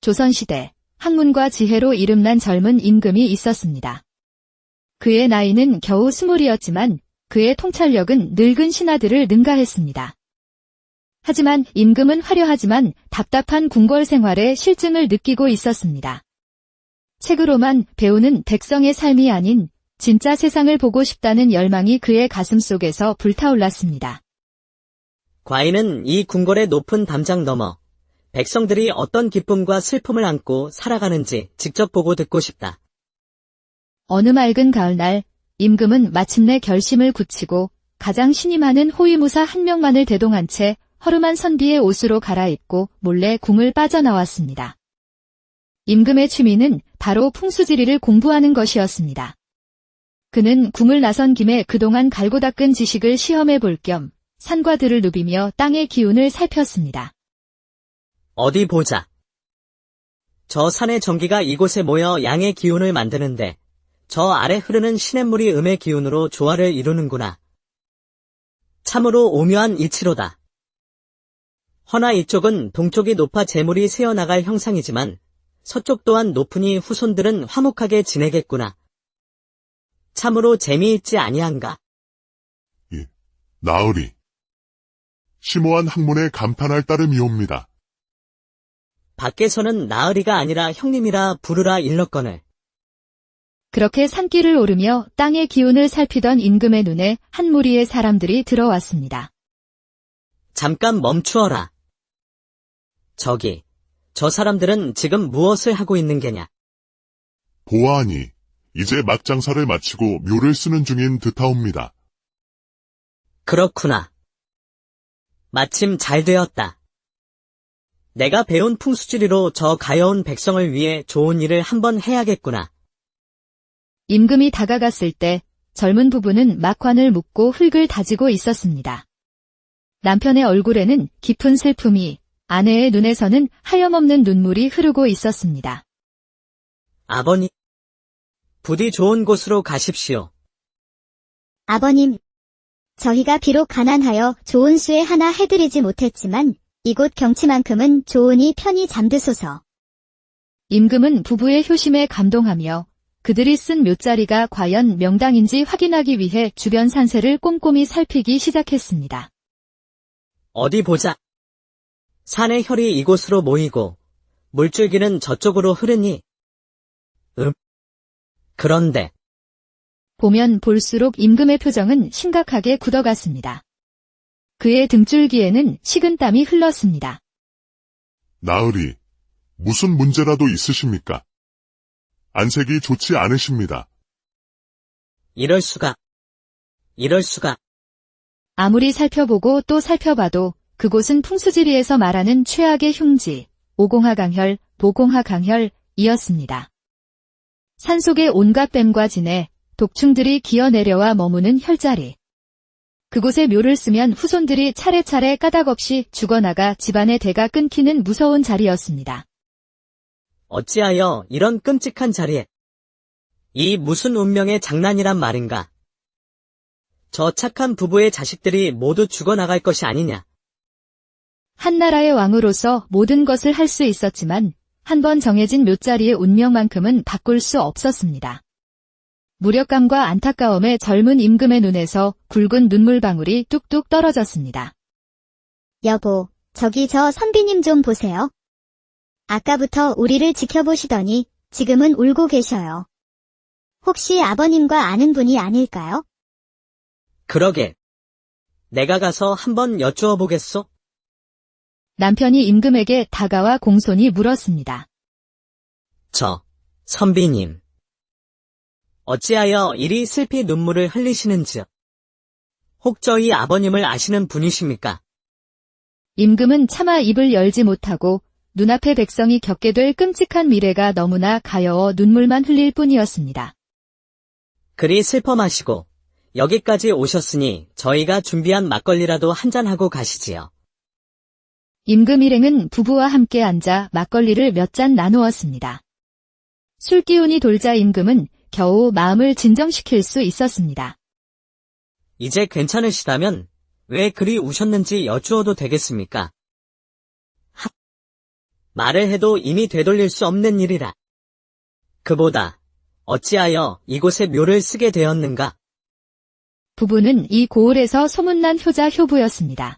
조선시대 학문과 지혜로 이름난 젊은 임금이 있었습니다. 그의 나이는 겨우 20이었지만 그의 통찰력은 늙은 신하들을 능가했습니다. 하지만 임금은 화려하지만 답답한 궁궐 생활에 실증을 느끼고 있었습니다. 책으로만 배우는 백성의 삶이 아닌 진짜 세상을 보고 싶다는 열망이 그의 가슴 속에서 불타올랐습니다. 과인은 이 궁궐의 높은 담장 너머 백성들이 어떤 기쁨과 슬픔을 안고 살아가는지 직접 보고 듣고 싶다. 어느 맑은 가을날 임금은 마침내 결심을 굳히고 가장 신임하는 호위무사 한 명만을 대동한 채 허름한 선비의 옷으로 갈아입고 몰래 궁을 빠져나왔습니다. 임금의 취미는 바로 풍수지리를 공부하는 것이었습니다. 그는 궁을 나선 김에 그동안 갈고 닦은 지식을 시험해 볼 겸 산과 들을 누비며 땅의 기운을 살폈습니다. 어디 보자. 저 산의 전기가 이곳에 모여 양의 기운을 만드는데 저 아래 흐르는 시냇물이 음의 기운으로 조화를 이루는구나. 참으로 오묘한 이치로다. 허나 이쪽은 동쪽이 높아 재물이 새어나갈 형상이지만 서쪽 또한 높으니 후손들은 화목하게 지내겠구나. 참으로 재미있지 아니한가? 예, 나으리. 심오한 학문에 감탄할 따름이옵니다. 밖에서는 나으리가 아니라 형님이라 부르라 일렀거늘. 그렇게 산길을 오르며 땅의 기운을 살피던 임금의 눈에 한 무리의 사람들이 들어왔습니다. 잠깐 멈추어라. 저기, 저 사람들은 지금 무엇을 하고 있는 게냐? 보아하니 이제 막장사를 마치고 묘를 쓰는 중인 듯하옵니다. 그렇구나. 마침 잘 되었다. 내가 배운 풍수지리로 저 가여운 백성을 위해 좋은 일을 한번 해야겠구나. 임금이 다가갔을 때 젊은 부부는 막관을 묶고 흙을 다지고 있었습니다. 남편의 얼굴에는 깊은 슬픔이, 아내의 눈에서는 하염없는 눈물이 흐르고 있었습니다. 아버님, 부디 좋은 곳으로 가십시오. 아버님, 저희가 비록 가난하여 좋은 수에 하나 해드리지 못했지만 이곳 경치만큼은 좋으니 편히 잠드소서. 임금은 부부의 효심에 감동하며 그들이 쓴 묘자리가 과연 명당인지 확인하기 위해 주변 산세를 꼼꼼히 살피기 시작했습니다. 어디 보자. 산의 혈이 이곳으로 모이고 물줄기는 저쪽으로 흐르니. 그런데 보면 볼수록 임금의 표정은 심각하게 굳어갔습니다. 그의 등줄기에는 식은땀이 흘렀습니다. 나으리, 무슨 문제라도 있으십니까? 안색이 좋지 않으십니다. 이럴 수가. 아무리 살펴보고 또 살펴봐도 그곳은 풍수지리에서 말하는 최악의 흉지, 오공하강혈, 보공하강혈이었습니다. 산속의 온갖 뱀과 진해, 독충들이 기어내려와 머무는 혈자리. 그곳에 묘를 쓰면 후손들이 차례차례 까닭없이 죽어나가 집안의 대가 끊기는 무서운 자리였습니다. 어찌하여 이런 끔찍한 자리에. 이 무슨 운명의 장난이란 말인가. 저 착한 부부의 자식들이 모두 죽어나갈 것이 아니냐. 한나라의 왕으로서 모든 것을 할 수 있었지만 한번 정해진 묘자리의 운명만큼은 바꿀 수 없었습니다. 무력감과 안타까움에 젊은 임금의 눈에서 굵은 눈물방울이 뚝뚝 떨어졌습니다. 여보, 저기 저 선비님 좀 보세요. 아까부터 우리를 지켜보시더니 지금은 울고 계셔요. 혹시 아버님과 아는 분이 아닐까요? 그러게. 내가 가서 한번 여쭈어 보겠소? 남편이 임금에게 다가와 공손히 물었습니다. 선비님. 어찌하여 이리 슬피 눈물을 흘리시는지요? 혹 저희 아버님을 아시는 분이십니까? 임금은 차마 입을 열지 못하고 눈앞의 백성이 겪게 될 끔찍한 미래가 너무나 가여워 눈물만 흘릴 뿐이었습니다. 그리 슬퍼 마시고 여기까지 오셨으니 저희가 준비한 막걸리라도 한잔하고 가시지요. 임금 일행은 부부와 함께 앉아 막걸리를 몇 잔 나누었습니다. 술기운이 돌자 임금은 겨우 마음을 진정시킬 수 있었습니다. 이제 괜찮으시다면 왜 그리 우셨는지 여쭈어도 되겠습니까? 말을 해도 이미 되돌릴 수 없는 일이라. 그보다 어찌하여 이곳에 묘를 쓰게 되었는가? 부부는 이 고을에서 소문난 효자 효부였습니다.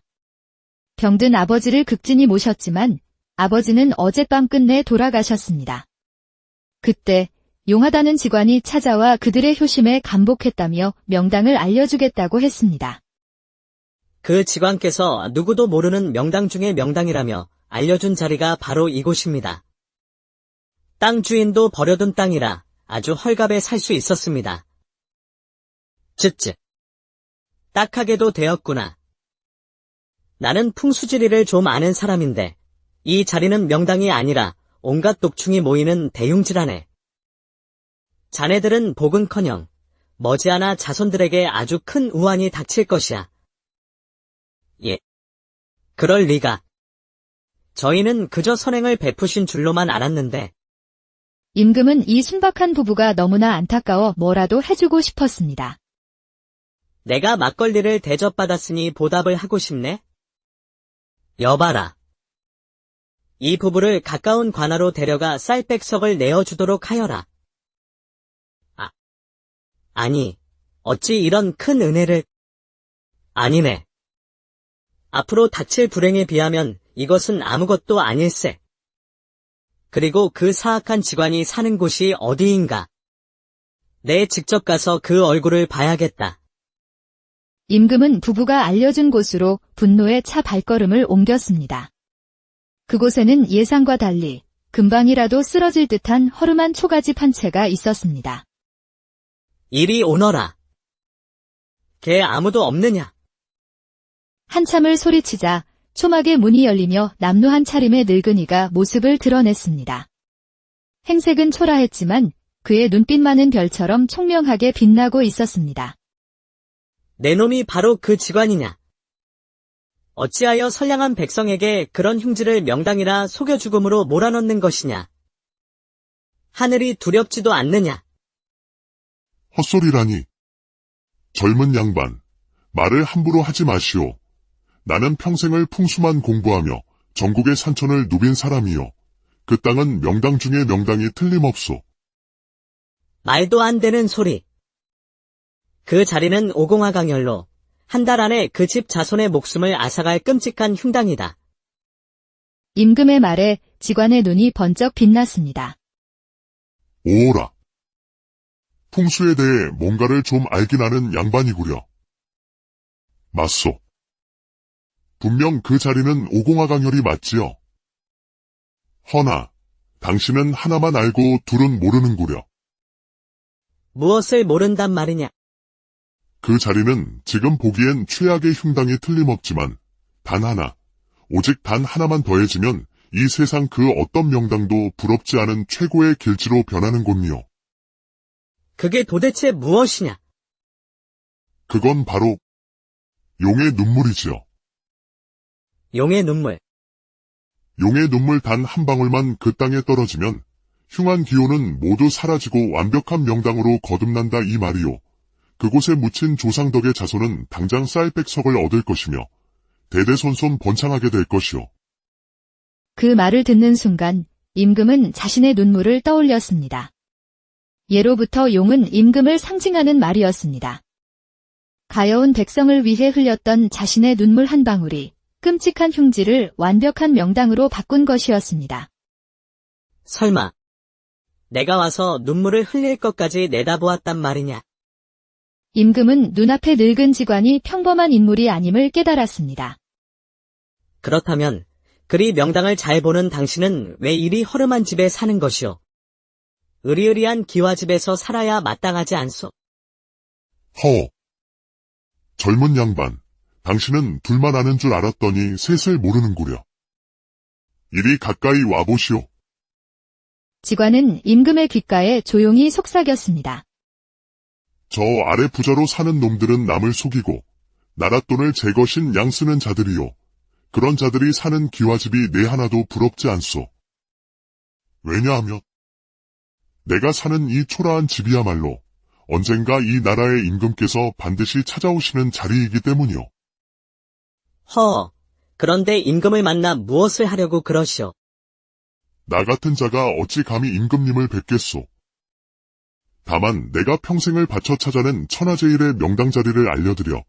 병든 아버지를 극진히 모셨지만 아버지는 어젯밤 끝내 돌아가셨습니다. 그때 용하다는 직관이 찾아와 그들의 효심에 감복했다며 명당을 알려주겠다고 했습니다. 그 직관께서 누구도 모르는 명당 중의 명당이라며 알려준 자리가 바로 이곳입니다. 땅 주인도 버려둔 땅이라 아주 헐갑에 살 수 있었습니다. 쯧쯧. 딱하게도 되었구나. 나는 풍수지리를 좀 아는 사람인데 이 자리는 명당이 아니라 온갖 독충이 모이는 대흉지라네. 자네들은 복은커녕 머지않아 자손들에게 아주 큰 우환이 닥칠 것이야. 예. 그럴 리가. 저희는 그저 선행을 베푸신 줄로만 알았는데. 임금은 이 순박한 부부가 너무나 안타까워 뭐라도 해주고 싶었습니다. 내가 막걸리를 대접받았으니 보답을 하고 싶네. 여봐라. 이 부부를 가까운 관하로 데려가 쌀백석을 내어주도록 하여라. 아니, 어찌 이런 큰 은혜를... 아니네. 앞으로 닥칠 불행에 비하면 이것은 아무것도 아닐세. 그리고 그 사악한 직관이 사는 곳이 어디인가. 내 직접 가서 그 얼굴을 봐야겠다. 임금은 부부가 알려준 곳으로 분노에 차 발걸음을 옮겼습니다. 그곳에는 예상과 달리 금방이라도 쓰러질 듯한 허름한 초가집 한 채가 있었습니다. 이리 오너라. 걔 아무도 없느냐? 한참을 소리치자 초막의 문이 열리며 남루한 차림의 늙은이가 모습을 드러냈습니다. 행색은 초라했지만 그의 눈빛만은 별처럼 총명하게 빛나고 있었습니다. 내 놈이 바로 그 직관이냐? 어찌하여 선량한 백성에게 그런 흉지를 명당이라 속여 죽음으로 몰아넣는 것이냐? 하늘이 두렵지도 않느냐? 헛소리라니. 젊은 양반, 말을 함부로 하지 마시오. 나는 평생을 풍수만 공부하며 전국의 산천을 누빈 사람이요. 그 땅은 명당 중에 명당이 틀림없소. 말도 안 되는 소리. 그 자리는 오공화 강열로 한 달 안에 그 집 자손의 목숨을 앗아갈 끔찍한 흉당이다. 임금의 말에 직관의 눈이 번쩍 빛났습니다. 오오라. 풍수에 대해 뭔가를 좀 알긴 아는 양반이구려. 맞소. 분명 그 자리는 오공화 강열이 맞지요. 허나 당신은 하나만 알고 둘은 모르는구려. 무엇을 모른단 말이냐? 그 자리는 지금 보기엔 최악의 흉당이 틀림없지만 단 하나, 오직 단 하나만 더해지면 이 세상 그 어떤 명당도 부럽지 않은 최고의 길지로 변하는 곳이요. 그게 도대체 무엇이냐? 그건 바로 용의 눈물이지요. 용의 눈물. 용의 눈물 단 한 방울만 그 땅에 떨어지면 흉한 기호는 모두 사라지고 완벽한 명당으로 거듭난다 이 말이요. 그곳에 묻힌 조상덕의 자손은 당장 쌀백석을 얻을 것이며 대대손손 번창하게 될 것이요. 그 말을 듣는 순간 임금은 자신의 눈물을 떠올렸습니다. 예로부터 용은 임금을 상징하는 말이었습니다. 가여운 백성을 위해 흘렸던 자신의 눈물 한 방울이 끔찍한 흉지를 완벽한 명당으로 바꾼 것이었습니다. 설마 내가 와서 눈물을 흘릴 것까지 내다보았단 말이냐? 임금은 눈앞의 늙은 직관이 평범한 인물이 아님을 깨달았습니다. 그렇다면 그리 명당을 잘 보는 당신은 왜 이리 허름한 집에 사는 것이오? 으리으리한 기와집에서 살아야 마땅하지 않소? 허. 젊은 양반, 당신은 둘만 아는 줄 알았더니 셋을 모르는구려. 이리 가까이 와보시오. 직관은 임금의 귓가에 조용히 속삭였습니다. 저 아래 부자로 사는 놈들은 남을 속이고 나랏돈을 제 것인 양 쓰는 자들이요. 그런 자들이 사는 기와집이 내 하나도 부럽지 않소. 왜냐하면 내가 사는 이 초라한 집이야말로 언젠가 이 나라의 임금께서 반드시 찾아오시는 자리이기 때문이요. 그런데 임금을 만나 무엇을 하려고 그러시오? 나 같은 자가 어찌 감히 임금님을 뵙겠소. 다만 내가 평생을 바쳐 찾아낸 천하제일의 명당 자리를 알려드려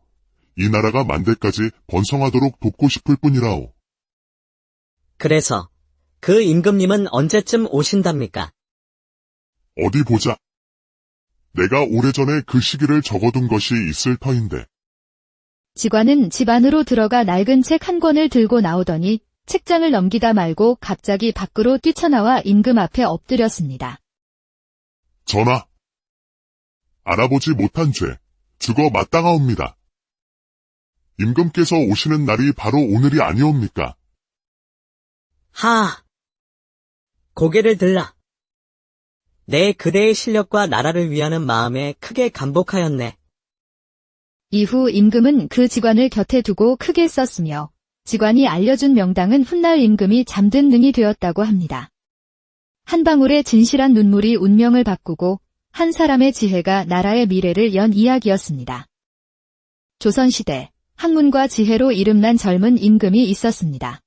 이 나라가 만대까지 번성하도록 돕고 싶을 뿐이라오. 그래서 그 임금님은 언제쯤 오신답니까? 어디 보자. 내가 오래전에 그 시기를 적어둔 것이 있을 터인데. 직관은 집 안으로 들어가 낡은 책 한 권을 들고 나오더니 책장을 넘기다 말고 갑자기 밖으로 뛰쳐나와 임금 앞에 엎드렸습니다. 전하, 알아보지 못한 죄, 죽어 마땅하옵니다. 임금께서 오시는 날이 바로 오늘이 아니옵니까? 하! 고개를 들라. 내 그대의 실력과 나라를 위하는 마음에 크게 감복하였네. 이후 임금은 그 직관을 곁에 두고 크게 썼으며 직관이 알려준 명당은 훗날 임금이 잠든 능이 되었다고 합니다. 한 방울의 진실한 눈물이 운명을 바꾸고 한 사람의 지혜가 나라의 미래를 연 이야기였습니다. 조선시대 학문과 지혜로 이름난 젊은 임금이 있었습니다.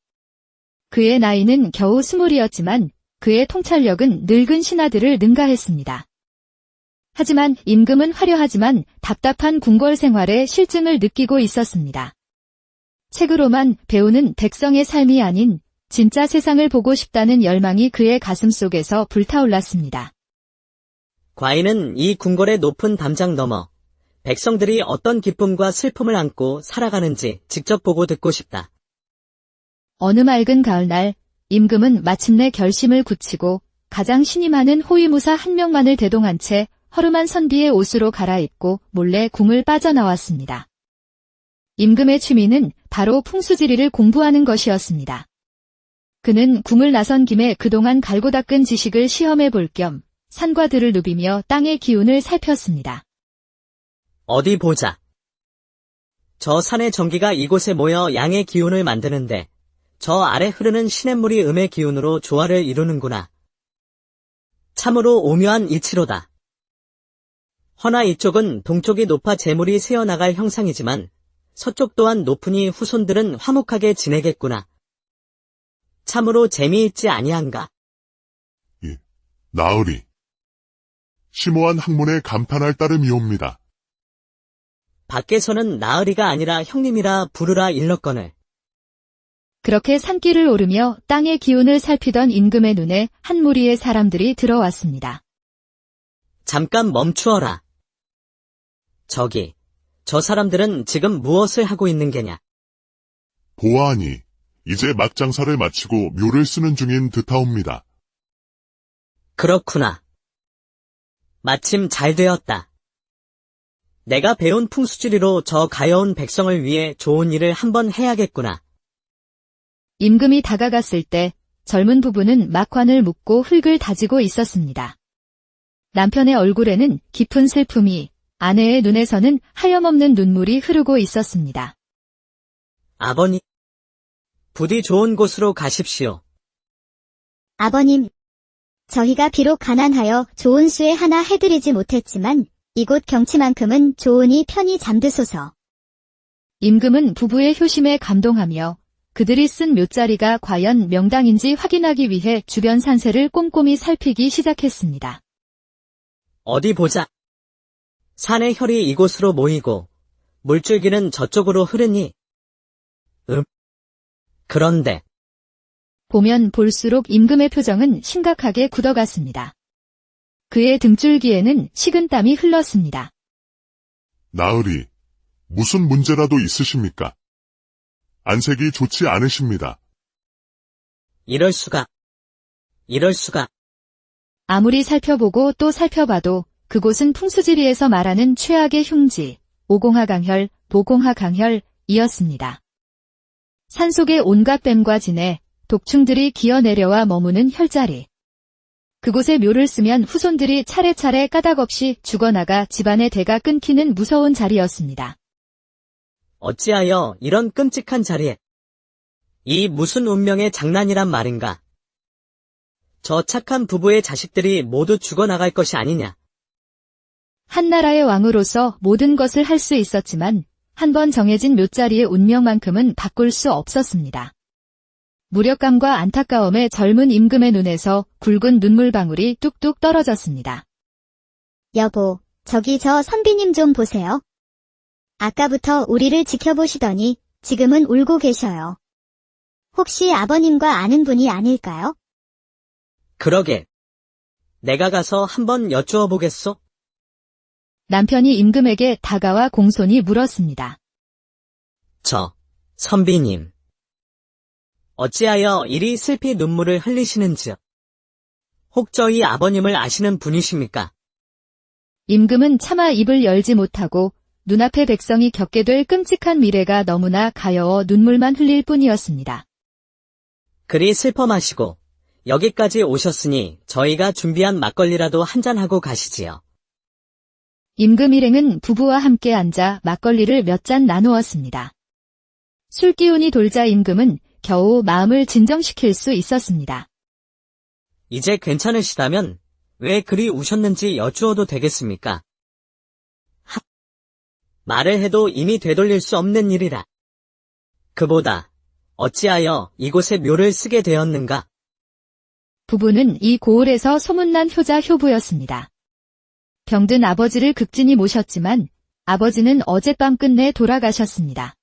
그의 나이는 겨우 20이었지만 그의 통찰력은 늙은 신하들을 능가했습니다. 하지만 임금은 화려하지만 답답한 궁궐 생활에 실증을 느끼고 있었습니다. 책으로만 배우는 백성의 삶이 아닌 진짜 세상을 보고 싶다는 열망이 그의 가슴 속에서 불타올랐습니다. 과인은 이 궁궐의 높은 담장 너머 백성들이 어떤 기쁨과 슬픔을 안고 살아가는지 직접 보고 듣고 싶다. 어느 맑은 가을날 임금은 마침내 결심을 굳히고 가장 신이 많은 호위무사 한 명만을 대동한 채 허름한 선비의 옷으로 갈아입고 몰래 궁을 빠져나왔습니다. 임금의 취미는 바로 풍수지리를 공부하는 것이었습니다. 그는 궁을 나선 김에 그동안 갈고 닦은 지식을 시험해 볼 겸 산과 들을 누비며 땅의 기운을 살폈습니다. 어디 보자. 저 산의 전기가 이곳에 모여 양의 기운을 만드는데 저 아래 흐르는 시냇물이 음의 기운으로 조화를 이루는구나. 참으로 오묘한 이치로다. 허나 이쪽은 동쪽이 높아 재물이 새어나갈 형상이지만 서쪽 또한 높으니 후손들은 화목하게 지내겠구나. 참으로 재미있지 아니한가? 나으리. 심오한 학문에 감탄할 따름이옵니다. 밖에서는 나으리가 아니라 형님이라 부르라 일렀거늘. 그렇게 산길을 오르며 땅의 기운을 살피던 임금의 눈에 한 무리의 사람들이 들어왔습니다. 잠깐 멈추어라. 저기, 저 사람들은 지금 무엇을 하고 있는 게냐? 보아하니 이제 막장사를 마치고 묘를 쓰는 중인 듯하옵니다. 그렇구나. 마침 잘 되었다. 내가 배운 풍수지리로 저 가여운 백성을 위해 좋은 일을 한번 해야겠구나. 임금이 다가갔을 때 젊은 부부는 막관을 묶고 흙을 다지고 있었습니다. 남편의 얼굴에는 깊은 슬픔이, 아내의 눈에서는 하염없는 눈물이 흐르고 있었습니다. 아버님, 부디 좋은 곳으로 가십시오. 아버님, 저희가 비록 가난하여 좋은 수에 하나 해드리지 못했지만 이곳 경치만큼은 좋으니 편히 잠드소서. 임금은 부부의 효심에 감동하며 그들이 쓴 묘자리가 과연 명당인지 확인하기 위해 주변 산세를 꼼꼼히 살피기 시작했습니다. 어디 보자. 산의 혈이 이곳으로 모이고 물줄기는 저쪽으로 흐르니. 그런데 보면 볼수록 임금의 표정은 심각하게 굳어갔습니다. 그의 등줄기에는 식은땀이 흘렀습니다. 나으리, 무슨 문제라도 있으십니까? 안색이 좋지 않으십니다. 이럴 수가. 아무리 살펴보고 또 살펴봐도 그곳은 풍수지리에서 말하는 최악의 흉지, 오공하 강혈, 보공하 강혈이었습니다. 산속의 온갖 뱀과 진해, 독충들이 기어내려와 머무는 혈자리. 그곳에 묘를 쓰면 후손들이 차례차례 까닭없이 죽어나가 집안의 대가 끊기는 무서운 자리였습니다. 어찌하여 이런 끔찍한 자리에. 이 무슨 운명의 장난이란 말인가. 저 착한 부부의 자식들이 모두 죽어나갈 것이 아니냐. 한나라의 왕으로서 모든 것을 할 수 있었지만 한 번 정해진 묘자리의 운명만큼은 바꿀 수 없었습니다. 무력감과 안타까움에 젊은 임금의 눈에서 굵은 눈물방울이 뚝뚝 떨어졌습니다. 여보, 저기 저 선비님 좀 보세요. 아까부터 우리를 지켜보시더니 지금은 울고 계셔요. 혹시 아버님과 아는 분이 아닐까요? 그러게. 내가 가서 한번 여쭈어 보겠소? 남편이 임금에게 다가와 공손히 물었습니다. 선비님. 어찌하여 이리 슬피 눈물을 흘리시는지요? 혹 저희 아버님을 아시는 분이십니까? 임금은 차마 입을 열지 못하고 눈앞의 백성이 겪게 될 끔찍한 미래가 너무나 가여워 눈물만 흘릴 뿐이었습니다. 그리 슬퍼 마시고 여기까지 오셨으니 저희가 준비한 막걸리라도 한잔하고 가시지요. 임금 일행은 부부와 함께 앉아 막걸리를 몇 잔 나누었습니다. 술기운이 돌자 임금은 겨우 마음을 진정시킬 수 있었습니다. 이제 괜찮으시다면 왜 그리 우셨는지 여쭈어도 되겠습니까? 말을 해도 이미 되돌릴 수 없는 일이라. 그보다 어찌하여 이곳에 묘를 쓰게 되었는가? 부부는 이 고을에서 소문난 효자 효부였습니다. 병든 아버지를 극진히 모셨지만 아버지는 어젯밤 끝내 돌아가셨습니다.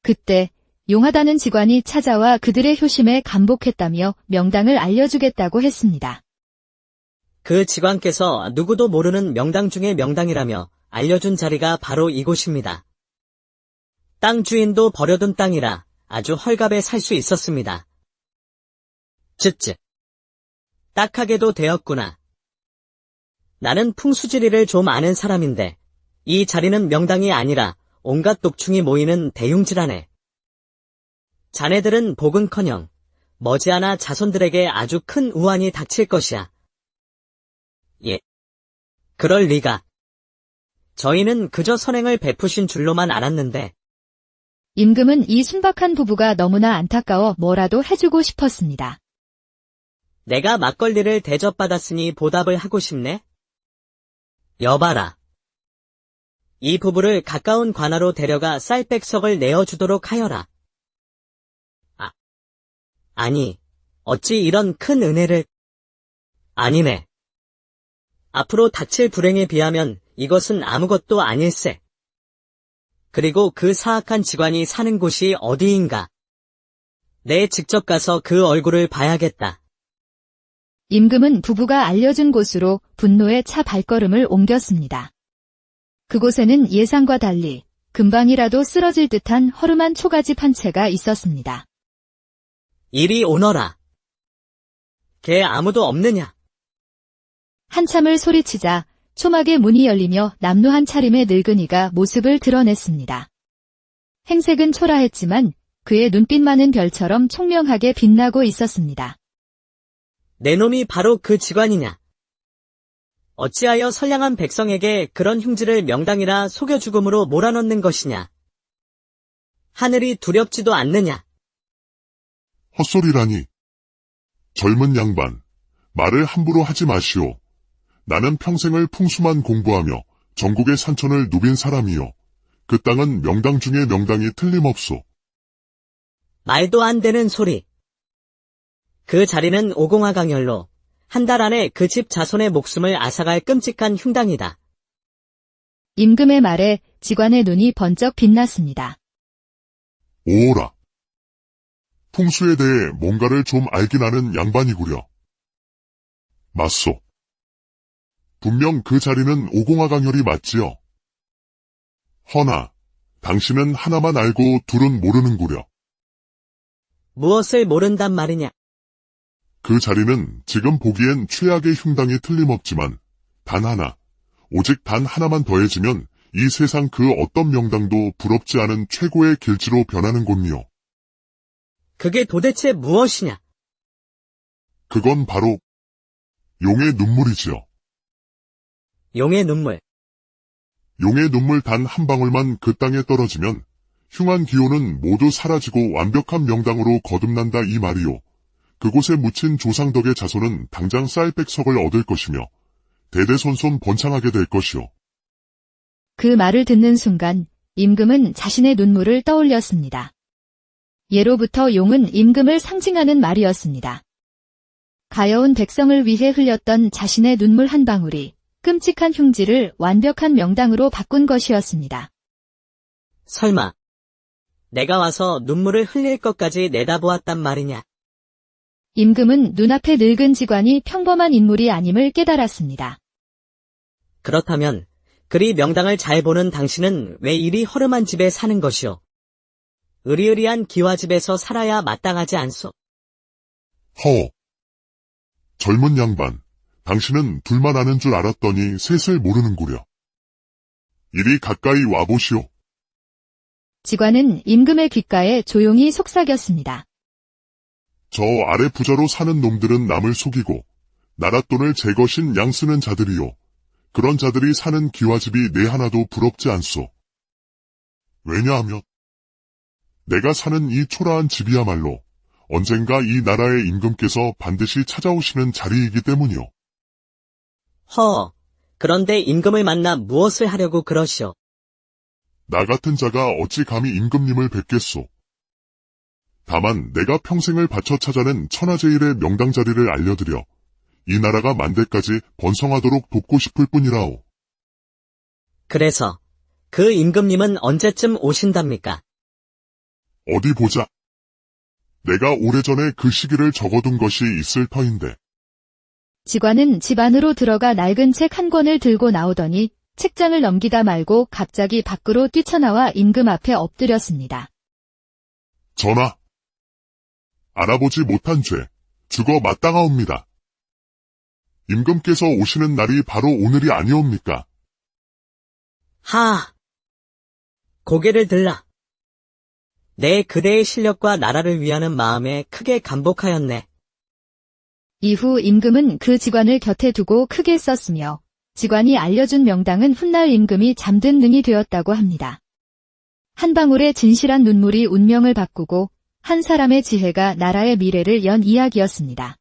그때 용하다는 직관이 찾아와 그들의 효심에 감복했다며 명당을 알려주겠다고 했습니다. 그 직관께서 누구도 모르는 명당 중의 명당이라며 알려준 자리가 바로 이곳입니다. 땅 주인도 버려둔 땅이라 아주 헐갑에 살 수 있었습니다. 쯧쯧. 딱하게도 되었구나. 나는 풍수지리를 좀 아는 사람인데 이 자리는 명당이 아니라 온갖 독충이 모이는 대흉지라네. 자네들은 복은커녕 머지않아 자손들에게 아주 큰 우환이 닥칠 것이야. 예. 그럴 리가. 저희는 그저 선행을 베푸신 줄로만 알았는데. 임금은 이 순박한 부부가 너무나 안타까워 뭐라도 해주고 싶었습니다. 내가 막걸리를 대접받았으니 보답을 하고 싶네. 여봐라. 이 부부를 가까운 관하로 데려가 쌀백석을 내어주도록 하여라. 아니, 어찌 이런 큰 은혜를... 아니네. 앞으로 닥칠 불행에 비하면 이것은 아무것도 아닐세. 그리고 그 사악한 직관이 사는 곳이 어디인가. 내 직접 가서 그 얼굴을 봐야겠다. 임금은 부부가 알려준 곳으로 분노의 차 발걸음을 옮겼습니다. 그곳에는 예상과 달리 금방이라도 쓰러질 듯한 허름한 초가집 한 채가 있었습니다. 이리 오너라. 걔 아무도 없느냐? 한참을 소리치자 초막의 문이 열리며 남루한 차림의 늙은이가 모습을 드러냈습니다. 행색은 초라했지만 그의 눈빛만은 별처럼 총명하게 빛나고 있었습니다. 내 놈이 바로 그 직관이냐? 어찌하여 선량한 백성에게 그런 흉지를 명당이라 속여 죽음으로 몰아넣는 것이냐? 하늘이 두렵지도 않느냐? 헛소리라니. 젊은 양반, 말을 함부로 하지 마시오. 나는 평생을 풍수만 공부하며 전국의 산천을 누빈 사람이요. 그 땅은 명당 중에 명당이 틀림없소. 말도 안 되는 소리. 그 자리는 오공화강열로 한 달 안에 그 집 자손의 목숨을 앗아갈 끔찍한 흉당이다. 임금의 말에 직관의 눈이 번쩍 빛났습니다. 오오라. 풍수에 대해 뭔가를 좀 알긴 아는 양반이구려. 맞소. 분명 그 자리는 오공화강열이 맞지요. 허나 당신은 하나만 알고 둘은 모르는구려. 무엇을 모른단 말이냐? 그 자리는 지금 보기엔 최악의 흉당이 틀림없지만 단 하나, 오직 단 하나만 더해지면 이 세상 그 어떤 명당도 부럽지 않은 최고의 길지로 변하는 곳이요. 그게 도대체 무엇이냐? 그건 바로 용의 눈물이지요. 용의 눈물. 용의 눈물 단 한 방울만 그 땅에 떨어지면 흉한 기호는 모두 사라지고 완벽한 명당으로 거듭난다 이 말이요. 그곳에 묻힌 조상 덕의 자손은 당장 쌀백석을 얻을 것이며 대대손손 번창하게 될 것이요. 그 말을 듣는 순간 임금은 자신의 눈물을 떠올렸습니다. 예로부터 용은 임금을 상징하는 말이었습니다. 가여운 백성을 위해 흘렸던 자신의 눈물 한 방울이 끔찍한 흉지를 완벽한 명당으로 바꾼 것이었습니다. 설마 내가 와서 눈물을 흘릴 것까지 내다보았단 말이냐? 임금은 눈앞의 늙은 직관이 평범한 인물이 아님을 깨달았습니다. 그렇다면 그리 명당을 잘 보는 당신은 왜 이리 허름한 집에 사는 것이오? 으리으리한 기와집에서 살아야 마땅하지 않소? 젊은 양반, 당신은 둘만 아는 줄 알았더니 셋을 모르는구려. 이리 가까이 와보시오. 직관은 임금의 귓가에 조용히 속삭였습니다. 저 아래 부자로 사는 놈들은 남을 속이고 나랏돈을 제 것인 양 쓰는 자들이요. 그런 자들이 사는 기와집이 내 하나도 부럽지 않소. 왜냐하면 내가 사는 이 초라한 집이야말로 언젠가 이 나라의 임금께서 반드시 찾아오시는 자리이기 때문이요. 그런데 임금을 만나 무엇을 하려고 그러시오? 나 같은 자가 어찌 감히 임금님을 뵙겠소. 다만 내가 평생을 바쳐 찾아낸 천하제일의 명당 자리를 알려드려 이 나라가 만대까지 번성하도록 돕고 싶을 뿐이라오. 그래서 그 임금님은 언제쯤 오신답니까? 어디 보자. 내가 오래전에 그 시기를 적어둔 것이 있을 터인데. 직관은 집 안으로 들어가 낡은 책 한 권을 들고 나오더니 책장을 넘기다 말고 갑자기 밖으로 뛰쳐나와 임금 앞에 엎드렸습니다. 전하, 알아보지 못한 죄, 죽어 마땅하옵니다. 임금께서 오시는 날이 바로 오늘이 아니옵니까? 고개를 들라. 내 그대의 실력과 나라를 위하는 마음에 크게 감복하였네. 이후 임금은 그 직관을 곁에 두고 크게 썼으며 직관이 알려준 명당은 훗날 임금이 잠든 능이 되었다고 합니다. 한 방울의 진실한 눈물이 운명을 바꾸고 한 사람의 지혜가 나라의 미래를 연 이야기였습니다.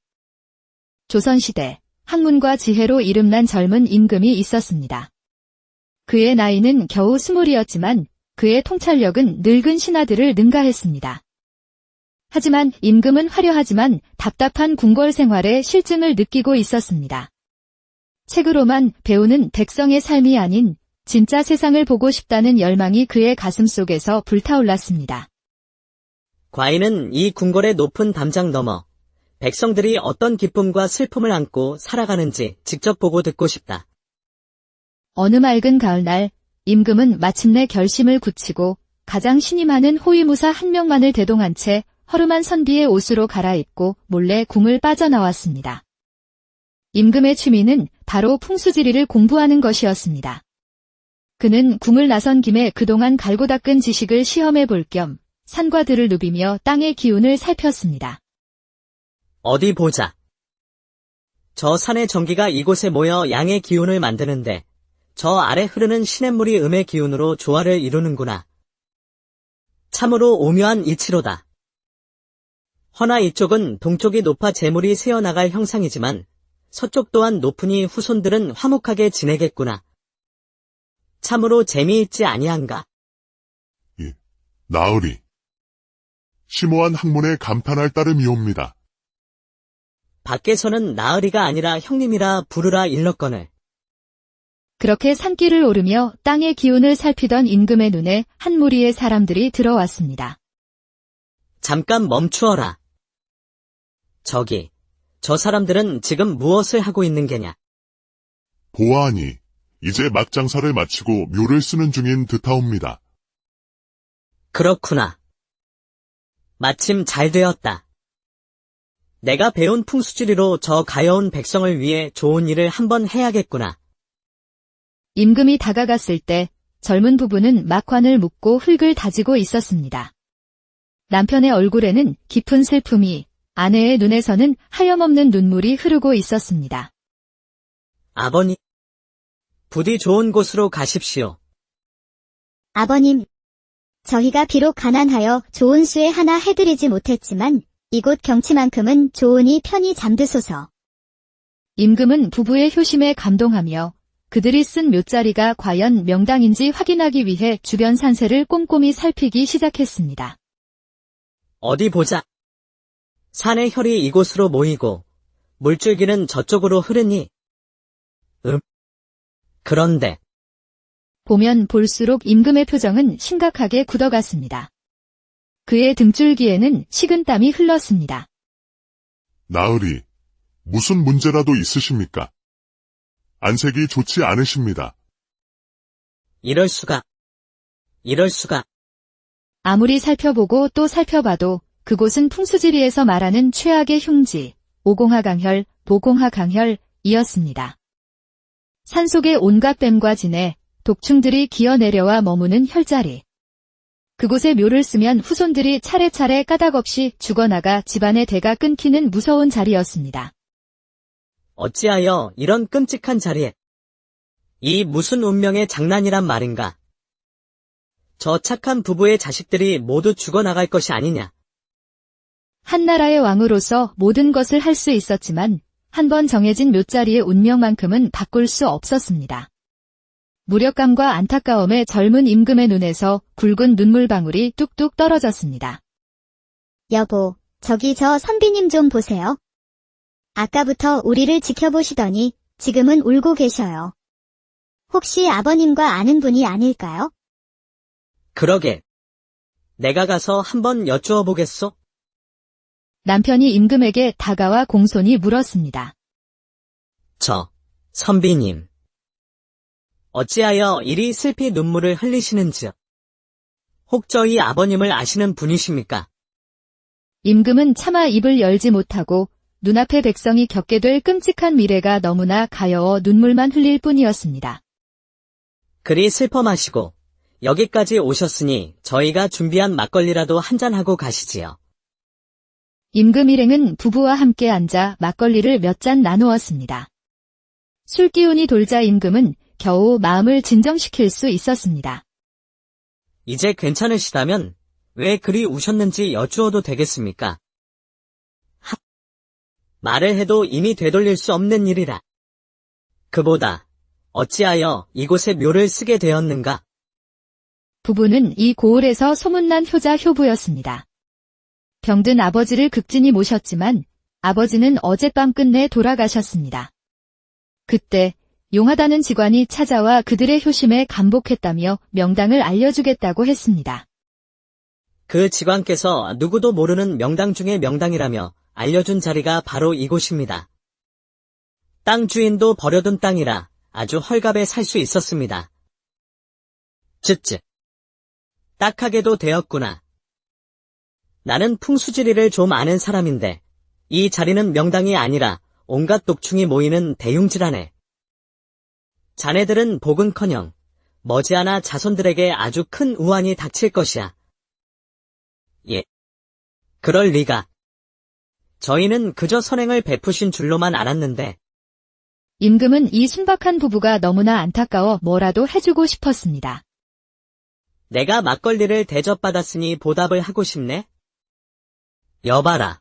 조선시대 학문과 지혜로 이름난 젊은 임금이 있었습니다. 그의 나이는 겨우 20이었지만 그의 통찰력은 늙은 신하들을 능가했습니다. 하지만 임금은 화려하지만 답답한 궁궐 생활에 실증을 느끼고 있었습니다. 책으로만 배우는 백성의 삶이 아닌 진짜 세상을 보고 싶다는 열망이 그의 가슴 속에서 불타올랐습니다. 과인은 이 궁궐의 높은 담장 너머 백성들이 어떤 기쁨과 슬픔을 안고 살아가는지 직접 보고 듣고 싶다. 어느 맑은 가을날 임금은 마침내 결심을 굳히고 가장 신임하는 호위무사 한 명만을 대동한 채 허름한 선비의 옷으로 갈아입고 몰래 궁을 빠져나왔습니다. 임금의 취미는 바로 풍수지리를 공부하는 것이었습니다. 그는 궁을 나선 김에 그동안 갈고 닦은 지식을 시험해 볼 겸 산과 들을 누비며 땅의 기운을 살폈습니다. 어디 보자. 저 산의 전기가 이곳에 모여 양의 기운을 만드는데 저 아래 흐르는 시냇물이 음의 기운으로 조화를 이루는구나. 참으로 오묘한 이치로다. 허나 이쪽은 동쪽이 높아 재물이 새어나갈 형상이지만 서쪽 또한 높으니 후손들은 화목하게 지내겠구나. 참으로 재미있지 아니한가? 나으리. 심오한 학문에 감탄할 따름이옵니다. 밖에서는 나으리가 아니라 형님이라 부르라 일렀거늘. 그렇게 산길을 오르며 땅의 기운을 살피던 임금의 눈에 한 무리의 사람들이 들어왔습니다. 잠깐 멈추어라. 저기, 저 사람들은 지금 무엇을 하고 있는 게냐? 보아하니 이제 막장사를 마치고 묘를 쓰는 중인 듯하옵니다. 그렇구나. 마침 잘 되었다. 내가 배운 풍수지리로 저 가여운 백성을 위해 좋은 일을 한번 해야겠구나. 임금이 다가갔을 때 젊은 부부는 막관을 묶고 흙을 다지고 있었습니다. 남편의 얼굴에는 깊은 슬픔이, 아내의 눈에서는 하염없는 눈물이 흐르고 있었습니다. 아버님, 부디 좋은 곳으로 가십시오. 아버님, 저희가 비록 가난하여 좋은 수에 하나 해드리지 못했지만 이곳 경치만큼은 좋으니 편히 잠드소서. 임금은 부부의 효심에 감동하며 그들이 쓴 묘자리가 과연 명당인지 확인하기 위해 주변 산세를 꼼꼼히 살피기 시작했습니다. 어디 보자. 산의 혈이 이곳으로 모이고 물줄기는 저쪽으로 흐르니. 그런데 보면 볼수록 임금의 표정은 심각하게 굳어갔습니다. 그의 등줄기에는 식은땀이 흘렀습니다. 나으리, 무슨 문제라도 있으십니까? 안색이 좋지 않으십니다. 이럴 수가. 아무리 살펴보고 또 살펴봐도 그곳은 풍수지리에서 말하는 최악의 흉지, 오공하강혈, 보공하강혈이었습니다. 산속의 온갖 뱀과 진해, 독충들이 기어내려와 머무는 혈자리. 그곳에 묘를 쓰면 후손들이 차례차례 까닭없이 죽어나가 집안의 대가 끊기는 무서운 자리였습니다. 어찌하여 이런 끔찍한 자리에. 이 무슨 운명의 장난이란 말인가. 저 착한 부부의 자식들이 모두 죽어나갈 것이 아니냐. 한나라의 왕으로서 모든 것을 할 수 있었지만 한번 정해진 묘자리의 운명만큼은 바꿀 수 없었습니다. 무력감과 안타까움에 젊은 임금의 눈에서 굵은 눈물방울이 뚝뚝 떨어졌습니다. 여보, 저기 저 선비님 좀 보세요. 아까부터 우리를 지켜보시더니 지금은 울고 계셔요. 혹시 아버님과 아는 분이 아닐까요? 그러게. 내가 가서 한번 여쭈어 보겠소? 남편이 임금에게 다가와 공손히 물었습니다. 선비님. 어찌하여 이리 슬피 눈물을 흘리시는지요? 혹 저희 아버님을 아시는 분이십니까? 임금은 차마 입을 열지 못하고 눈앞의 백성이 겪게 될 끔찍한 미래가 너무나 가여워 눈물만 흘릴 뿐이었습니다. 그리 슬퍼 마시고 여기까지 오셨으니 저희가 준비한 막걸리라도 한잔하고 가시지요. 임금 일행은 부부와 함께 앉아 막걸리를 몇 잔 나누었습니다. 술기운이 돌자 임금은 겨우 마음을 진정시킬 수 있었습니다. 이제 괜찮으시다면 왜 그리 우셨는지 여쭈어도 되겠습니까? 말을 해도 이미 되돌릴 수 없는 일이라. 그보다 어찌하여 이곳에 묘를 쓰게 되었는가? 부부는 이 고을에서 소문난 효자 효부였습니다. 병든 아버지를 극진히 모셨지만 아버지는 어젯밤 끝내 돌아가셨습니다. 그때 용하다는 직관이 찾아와 그들의 효심에 감복했다며 명당을 알려주겠다고 했습니다. 그 직관께서 누구도 모르는 명당 중의 명당이라며 알려준 자리가 바로 이곳입니다. 땅 주인도 버려둔 땅이라 아주 헐갑에 살 수 있었습니다. 쯧쯧. 딱하게도 되었구나. 나는 풍수지리를 좀 아는 사람인데 이 자리는 명당이 아니라 온갖 독충이 모이는 대흉지라네. 자네들은 복은커녕 머지않아 자손들에게 아주 큰 우환이 닥칠 것이야. 예. 그럴 리가. 저희는 그저 선행을 베푸신 줄로만 알았는데. 임금은 이 순박한 부부가 너무나 안타까워 뭐라도 해주고 싶었습니다. 내가 막걸리를 대접받았으니 보답을 하고 싶네. 여봐라.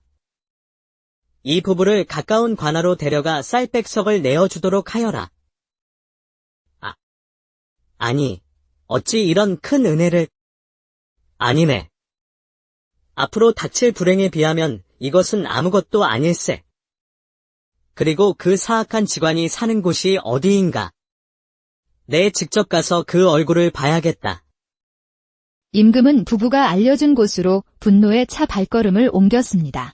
이 부부를 가까운 관하로 데려가 쌀백석을 내어주도록 하여라. 아니, 어찌 이런 큰 은혜를... 아니네. 앞으로 닥칠 불행에 비하면 이것은 아무것도 아닐세. 그리고 그 사악한 직관이 사는 곳이 어디인가. 내 직접 가서 그 얼굴을 봐야겠다. 임금은 부부가 알려준 곳으로 분노의 차 발걸음을 옮겼습니다.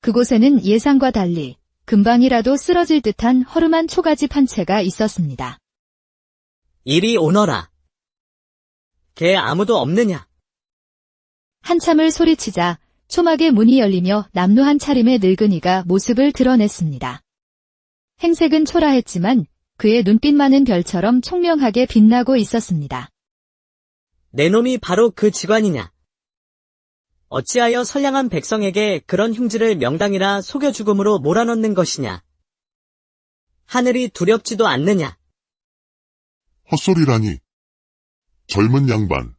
그곳에는 예상과 달리 금방이라도 쓰러질 듯한 허름한 초가집 한 채가 있었습니다. 이리 오너라. 걔 아무도 없느냐? 한참을 소리치자 초막의 문이 열리며 남루한 차림의 늙은이가 모습을 드러냈습니다. 행색은 초라했지만 그의 눈빛만은 별처럼 총명하게 빛나고 있었습니다. 내 놈이 바로 그 직관이냐? 어찌하여 선량한 백성에게 그런 흉지를 명당이라 속여 죽음으로 몰아넣는 것이냐? 하늘이 두렵지도 않느냐? 헛소리라니. 젊은 양반,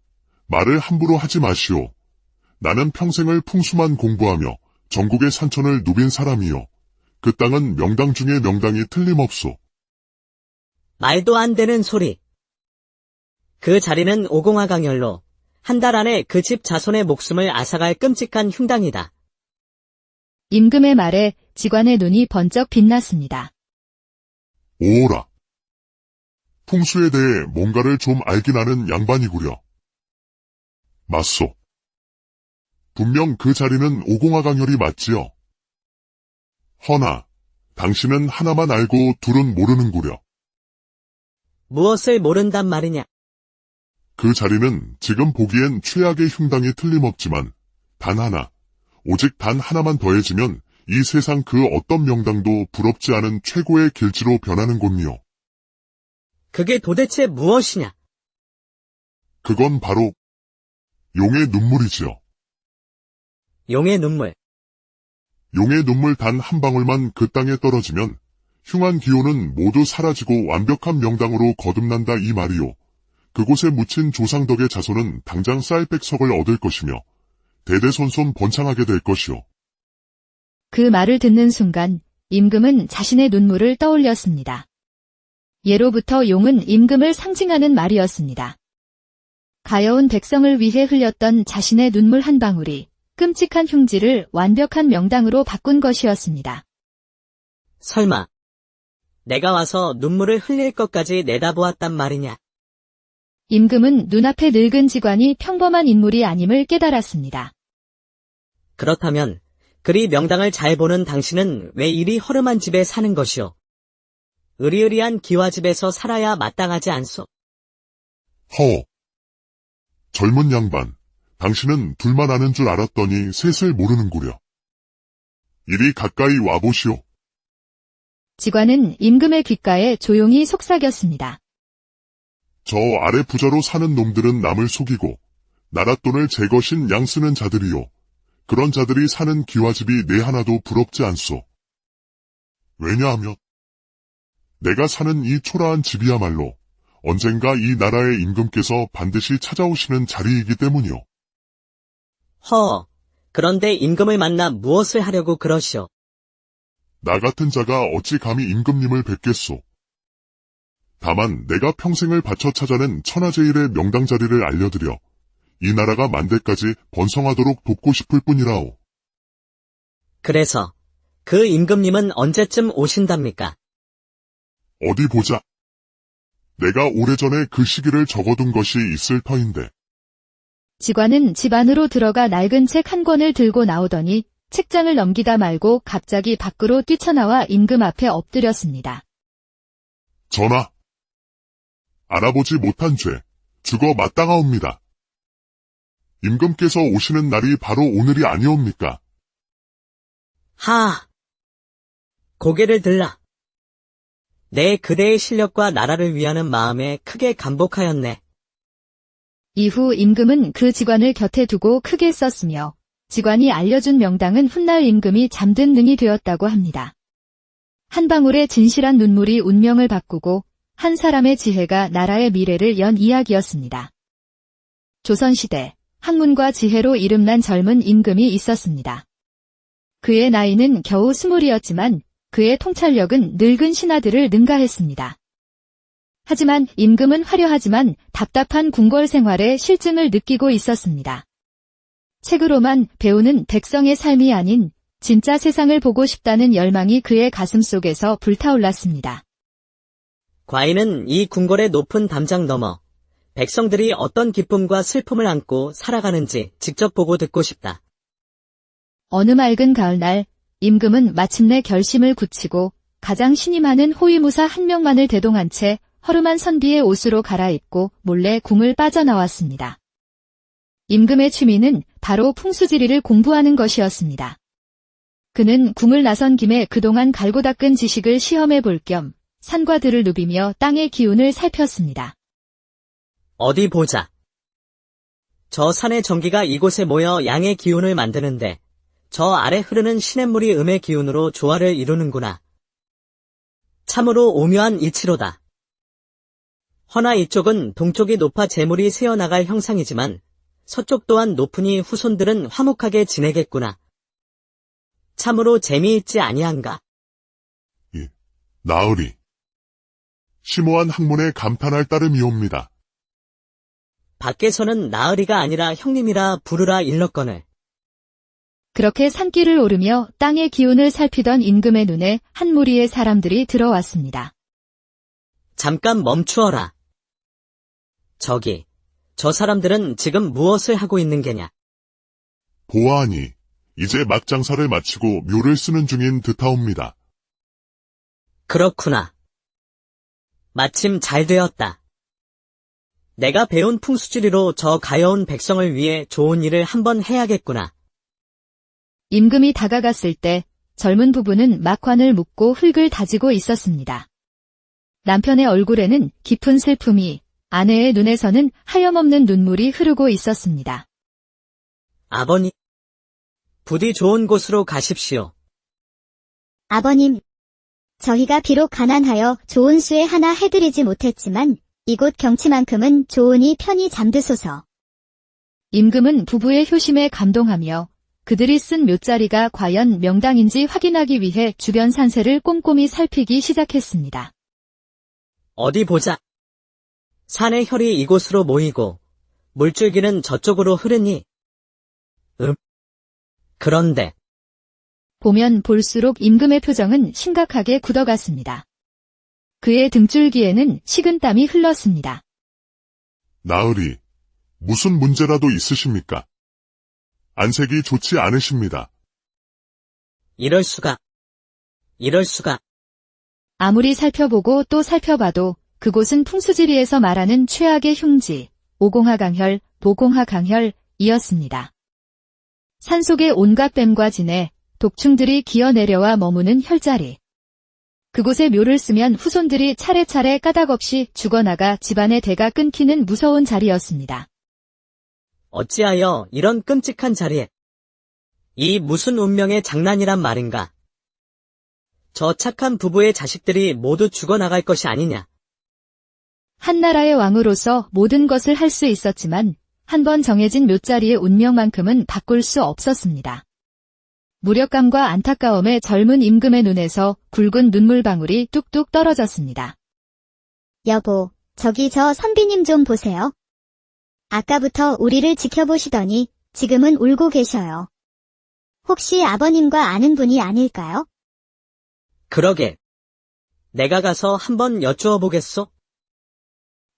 말을 함부로 하지 마시오. 나는 평생을 풍수만 공부하며 전국의 산천을 누빈 사람이요. 그 땅은 명당 중에 명당이 틀림없소. 말도 안 되는 소리. 그 자리는 오공화강열로 한 달 안에 그 집 자손의 목숨을 앗아갈 끔찍한 흉당이다. 임금의 말에 직관의 눈이 번쩍 빛났습니다. 오라. 풍수에 대해 뭔가를 좀 알긴 아는 양반이구려. 맞소. 분명 그 자리는 오공화 강혈이 맞지요. 허나 당신은 하나만 알고 둘은 모르는구려. 무엇을 모른단 말이냐? 그 자리는 지금 보기엔 최악의 흉당이 틀림없지만 단 하나, 오직 단 하나만 더해지면 이 세상 그 어떤 명당도 부럽지 않은 최고의 길지로 변하는 곳이요. 그게 도대체 무엇이냐? 그건 바로 용의 눈물이지요. 용의 눈물. 용의 눈물 단 한 방울만 그 땅에 떨어지면 흉한 기운은 모두 사라지고 완벽한 명당으로 거듭난다 이 말이요. 그곳에 묻힌 조상덕의 자손은 당장 쌀백석을 얻을 것이며 대대손손 번창하게 될 것이요. 그 말을 듣는 순간 임금은 자신의 눈물을 떠올렸습니다. 예로부터 용은 임금을 상징하는 말이었습니다. 가여운 백성을 위해 흘렸던 자신의 눈물 한 방울이 끔찍한 흉지를 완벽한 명당으로 바꾼 것이었습니다. 설마 내가 와서 눈물을 흘릴 것까지 내다보았단 말이냐? 임금은 눈앞의 늙은 직관이 평범한 인물이 아님을 깨달았습니다. 그렇다면 그리 명당을 잘 보는 당신은 왜 이리 허름한 집에 사는 것이오? 으리으리한 기와집에서 살아야 마땅하지 않소? 허. 젊은 양반, 당신은 둘만 아는 줄 알았더니 셋을 모르는구려. 이리 가까이 와보시오. 직관은 임금의 귓가에 조용히 속삭였습니다. 저 아래 부자로 사는 놈들은 남을 속이고 나랏돈을 제 것인 양 쓰는 자들이요. 그런 자들이 사는 기와집이 내 하나도 부럽지 않소. 왜냐하면 내가 사는 이 초라한 집이야말로 언젠가 이 나라의 임금께서 반드시 찾아오시는 자리이기 때문이요. 그런데 임금을 만나 무엇을 하려고 그러시오? 나 같은 자가 어찌 감히 임금님을 뵙겠소. 다만 내가 평생을 바쳐 찾아낸 천하제일의 명당 자리를 알려드려 이 나라가 만대까지 번성하도록 돕고 싶을 뿐이라오. 그래서 그 임금님은 언제쯤 오신답니까? 어디 보자. 내가 오래전에 그 시기를 적어둔 것이 있을 터인데. 직관은 집 안으로 들어가 낡은 책 한 권을 들고 나오더니 책장을 넘기다 말고 갑자기 밖으로 뛰쳐나와 임금 앞에 엎드렸습니다. 전하. 알아보지 못한 죄, 죽어 마땅하옵니다. 임금께서 오시는 날이 바로 오늘이 아니옵니까? 고개를 들라. 내 그대의 실력과 나라를 위하는 마음에 크게 감복하였네. 이후 임금은 그 직관을 곁에 두고 크게 썼으며 직관이 알려준 명당은 훗날 임금이 잠든 능이 되었다고 합니다. 한 방울의 진실한 눈물이 운명을 바꾸고 한 사람의 지혜가 나라의 미래를 연 이야기였습니다. 조선시대 학문과 지혜로 이름난 젊은 임금이 있었습니다. 그의 나이는 겨우 20이었지만 그의 통찰력은 늙은 신하들을 능가했습니다. 하지만 임금은 화려하지만 답답한 궁궐 생활에 실증을 느끼고 있었습니다. 책으로만 배우는 백성의 삶이 아닌 진짜 세상을 보고 싶다는 열망이 그의 가슴 속에서 불타올랐습니다. 과인은 이 궁궐의 높은 담장 너머 백성들이 어떤 기쁨과 슬픔을 안고 살아가는지 직접 보고 듣고 싶다. 어느 맑은 가을날 임금은 마침내 결심을 굳히고 가장 신이 많은 호위무사 한 명만을 대동한 채 허름한 선비의 옷으로 갈아입고 몰래 궁을 빠져나왔습니다. 임금의 취미는 바로 풍수지리를 공부하는 것이었습니다. 그는 궁을 나선 김에 그동안 갈고 닦은 지식을 시험해 볼 겸 산과 들을 누비며 땅의 기운을 살폈습니다. 어디 보자. 저 산의 전기가 이곳에 모여 양의 기운을 만드는데 저 아래 흐르는 시냇물이 음의 기운으로 조화를 이루는구나. 참으로 오묘한 이치로다. 허나 이쪽은 동쪽이 높아 재물이 새어나갈 형상이지만 서쪽 또한 높으니 후손들은 화목하게 지내겠구나. 참으로 재미있지 아니한가? 나으리. 심오한 학문에 감탄할 따름이옵니다. 밖에서는 나으리가 아니라 형님이라 부르라 일렀거늘. 그렇게 산길을 오르며 땅의 기운을 살피던 임금의 눈에 한 무리의 사람들이 들어왔습니다. 잠깐 멈추어라. 저기, 저 사람들은 지금 무엇을 하고 있는 게냐? 보아하니 이제 막장사를 마치고 묘를 쓰는 중인 듯하옵니다. 그렇구나. 마침 잘 되었다. 내가 배운 풍수지리로 저 가여운 백성을 위해 좋은 일을 한번 해야겠구나. 임금이 다가갔을 때 젊은 부부는 막관을 묶고 흙을 다지고 있었습니다. 남편의 얼굴에는 깊은 슬픔이, 아내의 눈에서는 하염없는 눈물이 흐르고 있었습니다. 아버님, 부디 좋은 곳으로 가십시오. 아버님, 저희가 비록 가난하여 좋은 수에 하나 해드리지 못했지만 이곳 경치만큼은 좋으니 편히 잠드소서. 임금은 부부의 효심에 감동하며 그들이 쓴 묘자리가 과연 명당인지 확인하기 위해 주변 산세를 꼼꼼히 살피기 시작했습니다. 어디 보자. 산의 혈이 이곳으로 모이고 물줄기는 저쪽으로 흐르니. 그런데 보면 볼수록 임금의 표정은 심각하게 굳어갔습니다. 그의 등줄기에는 식은땀이 흘렀습니다. 나으리, 무슨 문제라도 있으십니까? 안색이 좋지 않으십니다. 이럴 수가. 아무리 살펴보고 또 살펴봐도 그곳은 풍수지리에서 말하는 최악의 흉지, 오공하강혈, 보공하강혈이었습니다. 산속의 온갖 뱀과 진해, 독충들이 기어내려와 머무는 혈자리. 그곳에 묘를 쓰면 후손들이 차례차례 까닭없이 죽어나가 집안의 대가 끊기는 무서운 자리였습니다. 어찌하여 이런 끔찍한 자리에. 이 무슨 운명의 장난이란 말인가. 저 착한 부부의 자식들이 모두 죽어나갈 것이 아니냐. 한나라의 왕으로서 모든 것을 할 수 있었지만 한번 정해진 묘자리의 운명만큼은 바꿀 수 없었습니다. 무력감과 안타까움에 젊은 임금의 눈에서 굵은 눈물방울이 뚝뚝 떨어졌습니다. 여보, 저기 저 선비님 좀 보세요. 아까부터 우리를 지켜보시더니 지금은 울고 계셔요. 혹시 아버님과 아는 분이 아닐까요? 그러게. 내가 가서 한번 여쭈어 보겠소?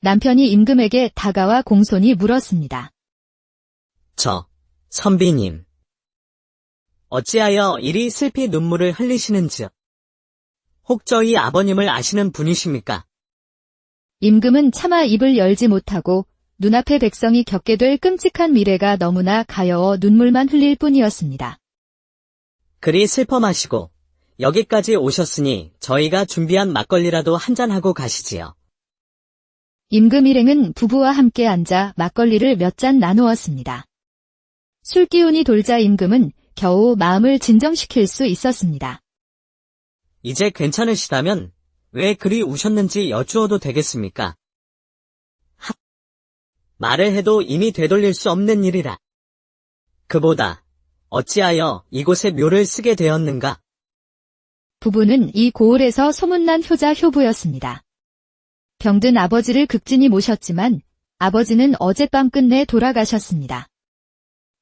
남편이 임금에게 다가와 공손히 물었습니다. 선비님. 어찌하여 이리 슬피 눈물을 흘리시는지요? 혹 저희 아버님을 아시는 분이십니까? 임금은 차마 입을 열지 못하고 눈앞의 백성이 겪게 될 끔찍한 미래가 너무나 가여워 눈물만 흘릴 뿐이었습니다. 그리 슬퍼 마시고 여기까지 오셨으니 저희가 준비한 막걸리라도 한잔하고 가시지요. 임금 일행은 부부와 함께 앉아 막걸리를 몇 잔 나누었습니다. 술기운이 돌자 임금은 겨우 마음을 진정시킬 수 있었습니다. 이제 괜찮으시다면 왜 그리 우셨는지 여쭈어도 되겠습니까? 말을 해도 이미 되돌릴 수 없는 일이라. 그보다 어찌하여 이곳에 묘를 쓰게 되었는가? 부부는 이 고을에서 소문난 효자 효부였습니다. 병든 아버지를 극진히 모셨지만 아버지는 어젯밤 끝내 돌아가셨습니다.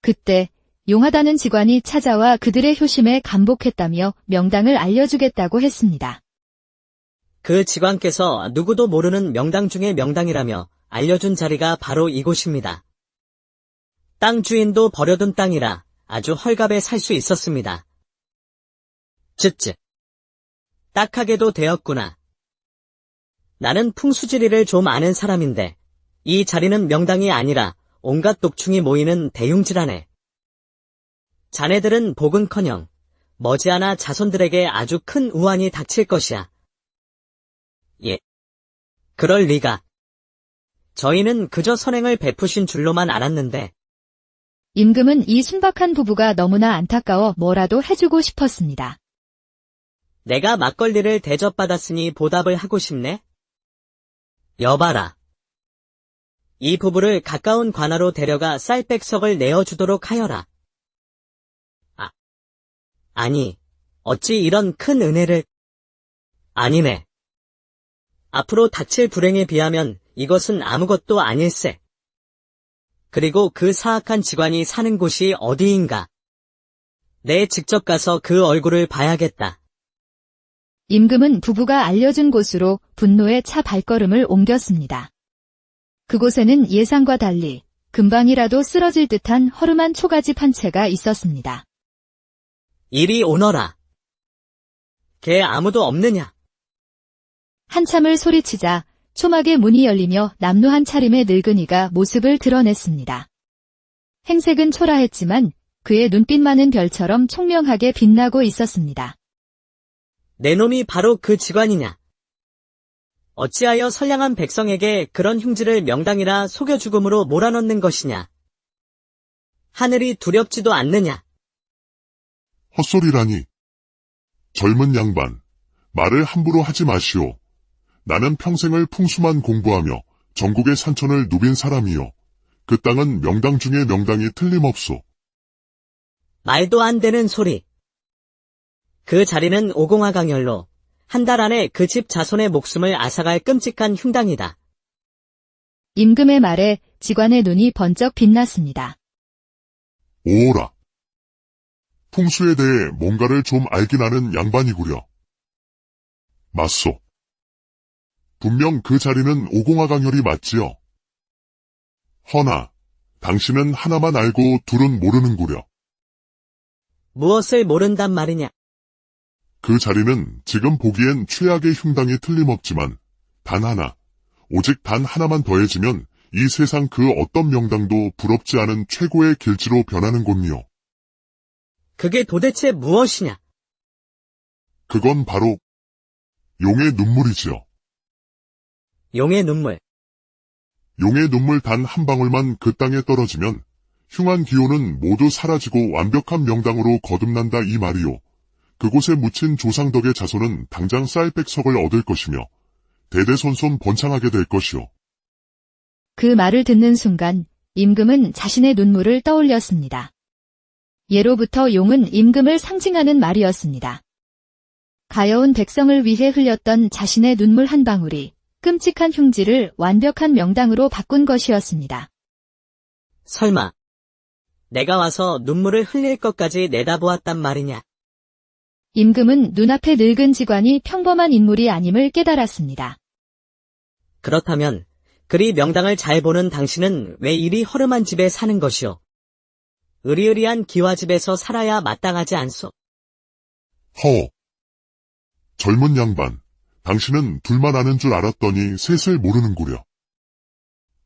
그때 용하다는 직관이 찾아와 그들의 효심에 감복했다며 명당을 알려주겠다고 했습니다. 그 직관께서 누구도 모르는 명당 중의 명당이라며 알려준 자리가 바로 이곳입니다. 땅 주인도 버려둔 땅이라 아주 헐갑에 살 수 있었습니다. 쯧쯧. 딱하게도 되었구나. 나는 풍수지리를 좀 아는 사람인데 이 자리는 명당이 아니라 온갖 독충이 모이는 대흉지라네. 자네들은 복은커녕 머지않아 자손들에게 아주 큰 우환이 닥칠 것이야. 예. 그럴 리가. 저희는 그저 선행을 베푸신 줄로만 알았는데. 임금은 이 순박한 부부가 너무나 안타까워 뭐라도 해주고 싶었습니다. 내가 막걸리를 대접받았으니 보답을 하고 싶네. 여봐라. 이 부부를 가까운 관하로 데려가 쌀백석을 내어주도록 하여라. 아니, 어찌 이런 큰 은혜를... 아니네. 앞으로 닥칠 불행에 비하면 이것은 아무것도 아닐세. 그리고 그 사악한 직관이 사는 곳이 어디인가? 내 직접 가서 그 얼굴을 봐야겠다. 임금은 부부가 알려준 곳으로 분노에 차 발걸음을 옮겼습니다. 그곳에는 예상과 달리 금방이라도 쓰러질 듯한 허름한 초가집 한 채가 있었습니다. 이리 오너라. 걔 아무도 없느냐? 한참을 소리치자 초막의 문이 열리며 남루한 차림의 늙은이가 모습을 드러냈습니다. 행색은 초라했지만 그의 눈빛만은 별처럼 총명하게 빛나고 있었습니다. 내 놈이 바로 그 직관이냐? 어찌하여 선량한 백성에게 그런 흉지를 명당이라 속여 죽음으로 몰아넣는 것이냐? 하늘이 두렵지도 않느냐? 헛소리라니. 젊은 양반, 말을 함부로 하지 마시오. 나는 평생을 풍수만 공부하며 전국의 산천을 누빈 사람이요. 그 땅은 명당 중에 명당이 틀림없소. 말도 안 되는 소리. 그 자리는 오공화강열로 한 달 안에 그 집 자손의 목숨을 앗아갈 끔찍한 흉당이다. 임금의 말에 직관의 눈이 번쩍 빛났습니다. 오오라. 풍수에 대해 뭔가를 좀 알긴 아는 양반이구려. 맞소. 분명 그 자리는 오공화강열이 맞지요. 허나 당신은 하나만 알고 둘은 모르는구려. 무엇을 모른단 말이냐? 그 자리는 지금 보기엔 최악의 흉당이 틀림없지만 단 하나, 오직 단 하나만 더해지면 이 세상 그 어떤 명당도 부럽지 않은 최고의 길지로 변하는 곳이요. 그게 도대체 무엇이냐? 그건 바로 용의 눈물이지요. 용의 눈물. 용의 눈물 단 한 방울만 그 땅에 떨어지면 흉한 기호는 모두 사라지고 완벽한 명당으로 거듭난다 이 말이요. 그곳에 묻힌 조상 덕의 자손은 당장 쌀백석을 얻을 것이며 대대손손 번창하게 될 것이요. 그 말을 듣는 순간 임금은 자신의 눈물을 떠올렸습니다. 예로부터 용은 임금을 상징하는 말이었습니다. 가여운 백성을 위해 흘렸던 자신의 눈물 한 방울이 끔찍한 흉지를 완벽한 명당으로 바꾼 것이었습니다. 설마 내가 와서 눈물을 흘릴 것까지 내다보았단 말이냐? 임금은 눈앞의 늙은 직관이 평범한 인물이 아님을 깨달았습니다. 그렇다면 그리 명당을 잘 보는 당신은 왜 이리 허름한 집에 사는 것이오? 으리으리한 기와집에서 살아야 마땅하지 않소? 젊은 양반, 당신은 둘만 아는 줄 알았더니 셋을 모르는구려.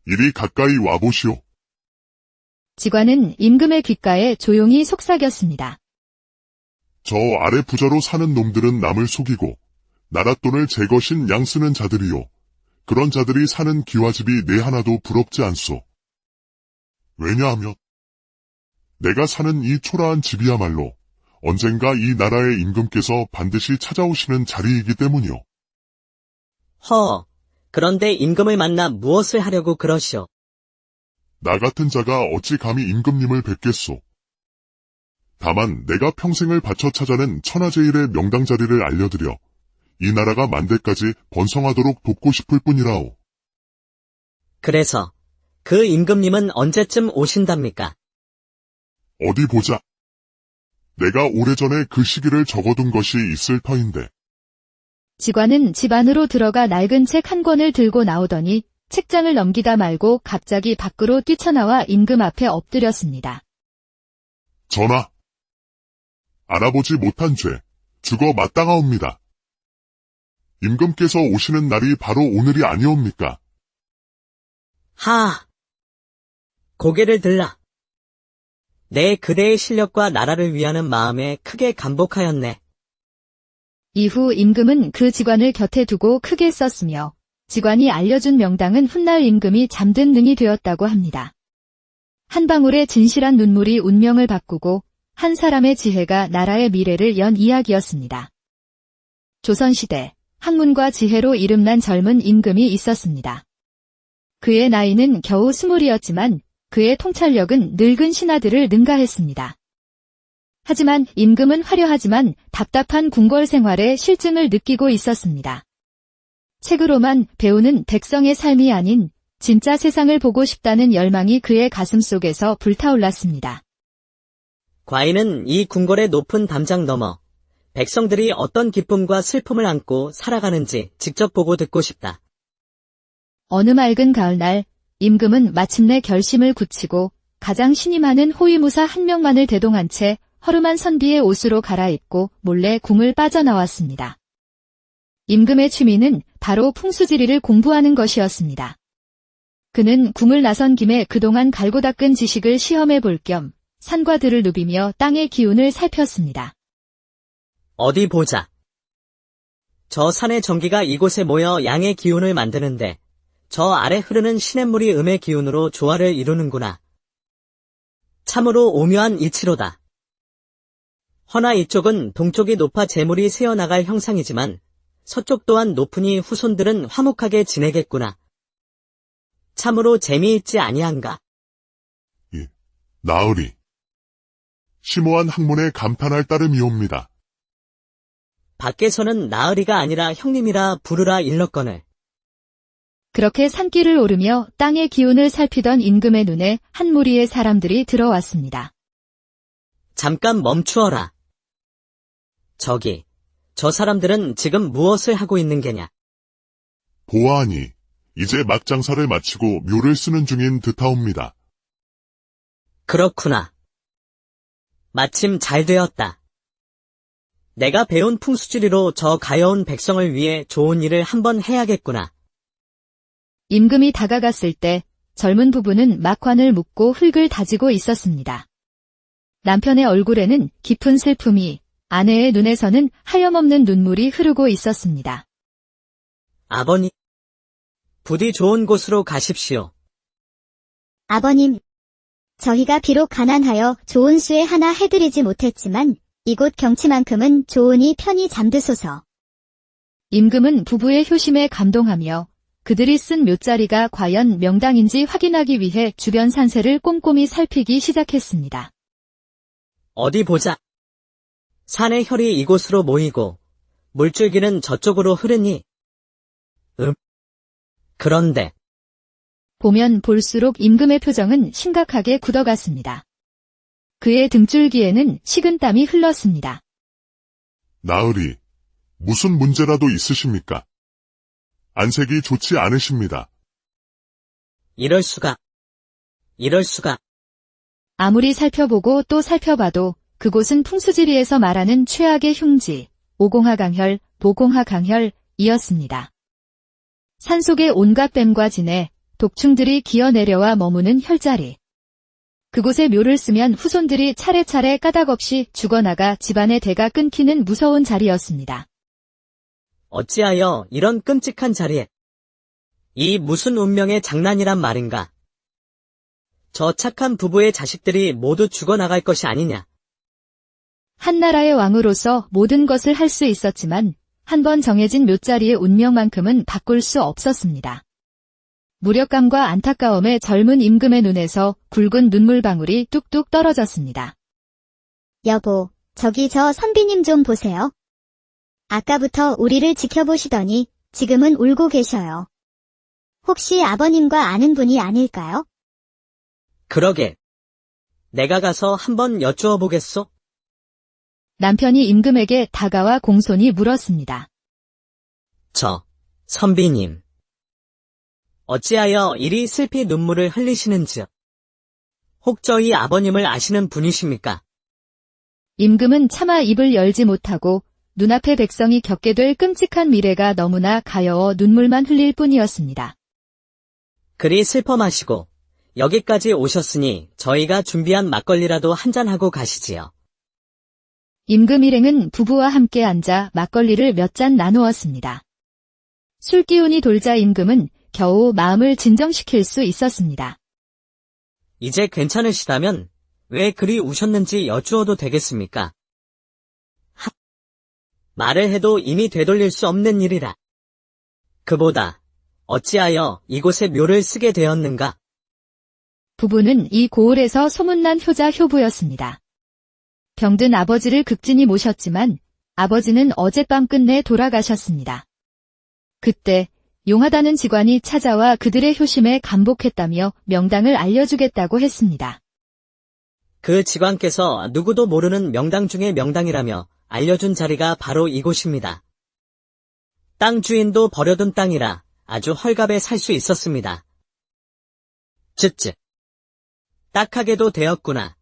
이리 가까이 와보시오. 직관은 임금의 귓가에 조용히 속삭였습니다. 저 아래 부자로 사는 놈들은 남을 속이고 나랏돈을 제 것인 양 쓰는 자들이요. 그런 자들이 사는 기와집이 내 하나도 부럽지 않소. 왜냐하면 내가 사는 이 초라한 집이야말로 언젠가 이 나라의 임금께서 반드시 찾아오시는 자리이기 때문이요. 그런데 임금을 만나 무엇을 하려고 그러시오? 나 같은 자가 어찌 감히 임금님을 뵙겠소. 다만 내가 평생을 바쳐 찾아낸 천하제일의 명당 자리를 알려드려 이 나라가 만대까지 번성하도록 돕고 싶을 뿐이라오. 그래서 그 임금님은 언제쯤 오신답니까? 어디 보자. 내가 오래전에 그 시기를 적어둔 것이 있을 터인데. 직관은 집 안으로 들어가 낡은 책 한 권을 들고 나오더니 책장을 넘기다 말고 갑자기 밖으로 뛰쳐나와 임금 앞에 엎드렸습니다. 전하, 알아보지 못한 죄, 죽어 마땅하옵니다. 임금께서 오시는 날이 바로 오늘이 아니옵니까? 고개를 들라. 내 그대의 실력과 나라를 위하는 마음에 크게 감복하였네. 이후 임금은 그 직관을 곁에 두고 크게 썼으며 직관이 알려준 명당은 훗날 임금이 잠든 능이 되었다고 합니다. 한 방울의 진실한 눈물이 운명을 바꾸고 한 사람의 지혜가 나라의 미래를 연 이야기였습니다. 조선시대 학문과 지혜로 이름난 젊은 임금이 있었습니다. 그의 나이는 겨우 20이었지만 그의 통찰력은 늙은 신하들을 능가했습니다. 하지만 임금은 화려하지만 답답한 궁궐 생활에 실증을 느끼고 있었습니다. 책으로만 배우는 백성의 삶이 아닌 진짜 세상을 보고 싶다는 열망이 그의 가슴 속에서 불타올랐습니다. 과인은 이 궁궐의 높은 담장 너머 백성들이 어떤 기쁨과 슬픔을 안고 살아가는지 직접 보고 듣고 싶다. 어느 맑은 가을날 임금은 마침내 결심을 굳히고 가장 신이 많은 호위무사 한 명만을 대동한 채 허름한 선비의 옷으로 갈아입고 몰래 궁을 빠져나왔습니다. 임금의 취미는 바로 풍수지리를 공부하는 것이었습니다. 그는 궁을 나선 김에 그동안 갈고 닦은 지식을 시험해 볼 겸 산과 들을 누비며 땅의 기운을 살폈습니다. 어디 보자. 저 산의 전기가 이곳에 모여 양의 기운을 만드는데 저 아래 흐르는 시냇물이 음의 기운으로 조화를 이루는구나. 참으로 오묘한 이치로다. 허나 이쪽은 동쪽이 높아 재물이 새어나갈 형상이지만 서쪽 또한 높으니 후손들은 화목하게 지내겠구나. 참으로 재미있지 아니한가? 나으리. 심오한 학문에 감탄할 따름이옵니다. 밖에서는 나으리가 아니라 형님이라 부르라 일렀거늘. 그렇게 산길을 오르며 땅의 기운을 살피던 임금의 눈에 한 무리의 사람들이 들어왔습니다. 잠깐 멈추어라. 저기, 저 사람들은 지금 무엇을 하고 있는 게냐? 보아하니 이제 막장사를 마치고 묘를 쓰는 중인 듯하옵니다. 그렇구나. 마침 잘 되었다. 내가 배운 풍수지리로 저 가여운 백성을 위해 좋은 일을 한번 해야겠구나. 임금이 다가갔을 때 젊은 부부는 막관을 묶고 흙을 다지고 있었습니다. 남편의 얼굴에는 깊은 슬픔이, 아내의 눈에서는 하염없는 눈물이 흐르고 있었습니다. 아버님, 부디 좋은 곳으로 가십시오. 아버님, 저희가 비록 가난하여 좋은 수에 하나 해드리지 못했지만 이곳 경치만큼은 좋으니 편히 잠드소서. 임금은 부부의 효심에 감동하며 그들이 쓴 묘자리가 과연 명당인지 확인하기 위해 주변 산세를 꼼꼼히 살피기 시작했습니다. 어디 보자. 산의 혈이 이곳으로 모이고 물줄기는 저쪽으로 흐르니. 그런데 보면 볼수록 임금의 표정은 심각하게 굳어갔습니다. 그의 등줄기에는 식은땀이 흘렀습니다. 나으리, 무슨 문제라도 있으십니까? 안색이 좋지 않으십니다. 이럴 수가. 아무리 살펴보고 또 살펴봐도 그곳은 풍수지리에서 말하는 최악의 흉지, 오공하강혈, 보공하강혈이었습니다. 산속의 온갖 뱀과 진해, 독충들이 기어내려와 머무는 혈자리. 그곳에 묘를 쓰면 후손들이 차례차례 까닭없이 죽어나가 집안의 대가 끊기는 무서운 자리였습니다. 어찌하여 이런 끔찍한 자리에. 이 무슨 운명의 장난이란 말인가. 저 착한 부부의 자식들이 모두 죽어나갈 것이 아니냐. 한나라의 왕으로서 모든 것을 할 수 있었지만 한번 정해진 묘자리의 운명만큼은 바꿀 수 없었습니다. 무력감과 안타까움에 젊은 임금의 눈에서 굵은 눈물방울이 뚝뚝 떨어졌습니다. 여보, 저기 저 선비님 좀 보세요. 아까부터 우리를 지켜보시더니 지금은 울고 계셔요. 혹시 아버님과 아는 분이 아닐까요? 그러게. 내가 가서 한번 여쭈어 보겠소? 남편이 임금에게 다가와 공손히 물었습니다. 선비님. 어찌하여 이리 슬피 눈물을 흘리시는지요? 혹 저희 아버님을 아시는 분이십니까? 임금은 차마 입을 열지 못하고 눈앞의 백성이 겪게 될 끔찍한 미래가 너무나 가여워 눈물만 흘릴 뿐이었습니다. 그리 슬퍼 마시고 여기까지 오셨으니 저희가 준비한 막걸리라도 한잔하고 가시지요. 임금 일행은 부부와 함께 앉아 막걸리를 몇 잔 나누었습니다. 술기운이 돌자 임금은 겨우 마음을 진정시킬 수 있었습니다. 이제 괜찮으시다면 왜 그리 우셨는지 여쭈어도 되겠습니까? 말을 해도 이미 되돌릴 수 없는 일이라. 그보다 어찌하여 이곳에 묘를 쓰게 되었는가? 부부는 이 고을에서 소문난 효자 효부였습니다. 병든 아버지를 극진히 모셨지만 아버지는 어젯밤 끝내 돌아가셨습니다. 그때 용하다는 직관이 찾아와 그들의 효심에 감복했다며 명당을 알려주겠다고 했습니다. 그 직관께서 누구도 모르는 명당 중의 명당이라며 알려준 자리가 바로 이곳입니다. 땅 주인도 버려둔 땅이라 아주 헐갑에 살 수 있었습니다. 쯧쯧. 딱하게도 되었구나.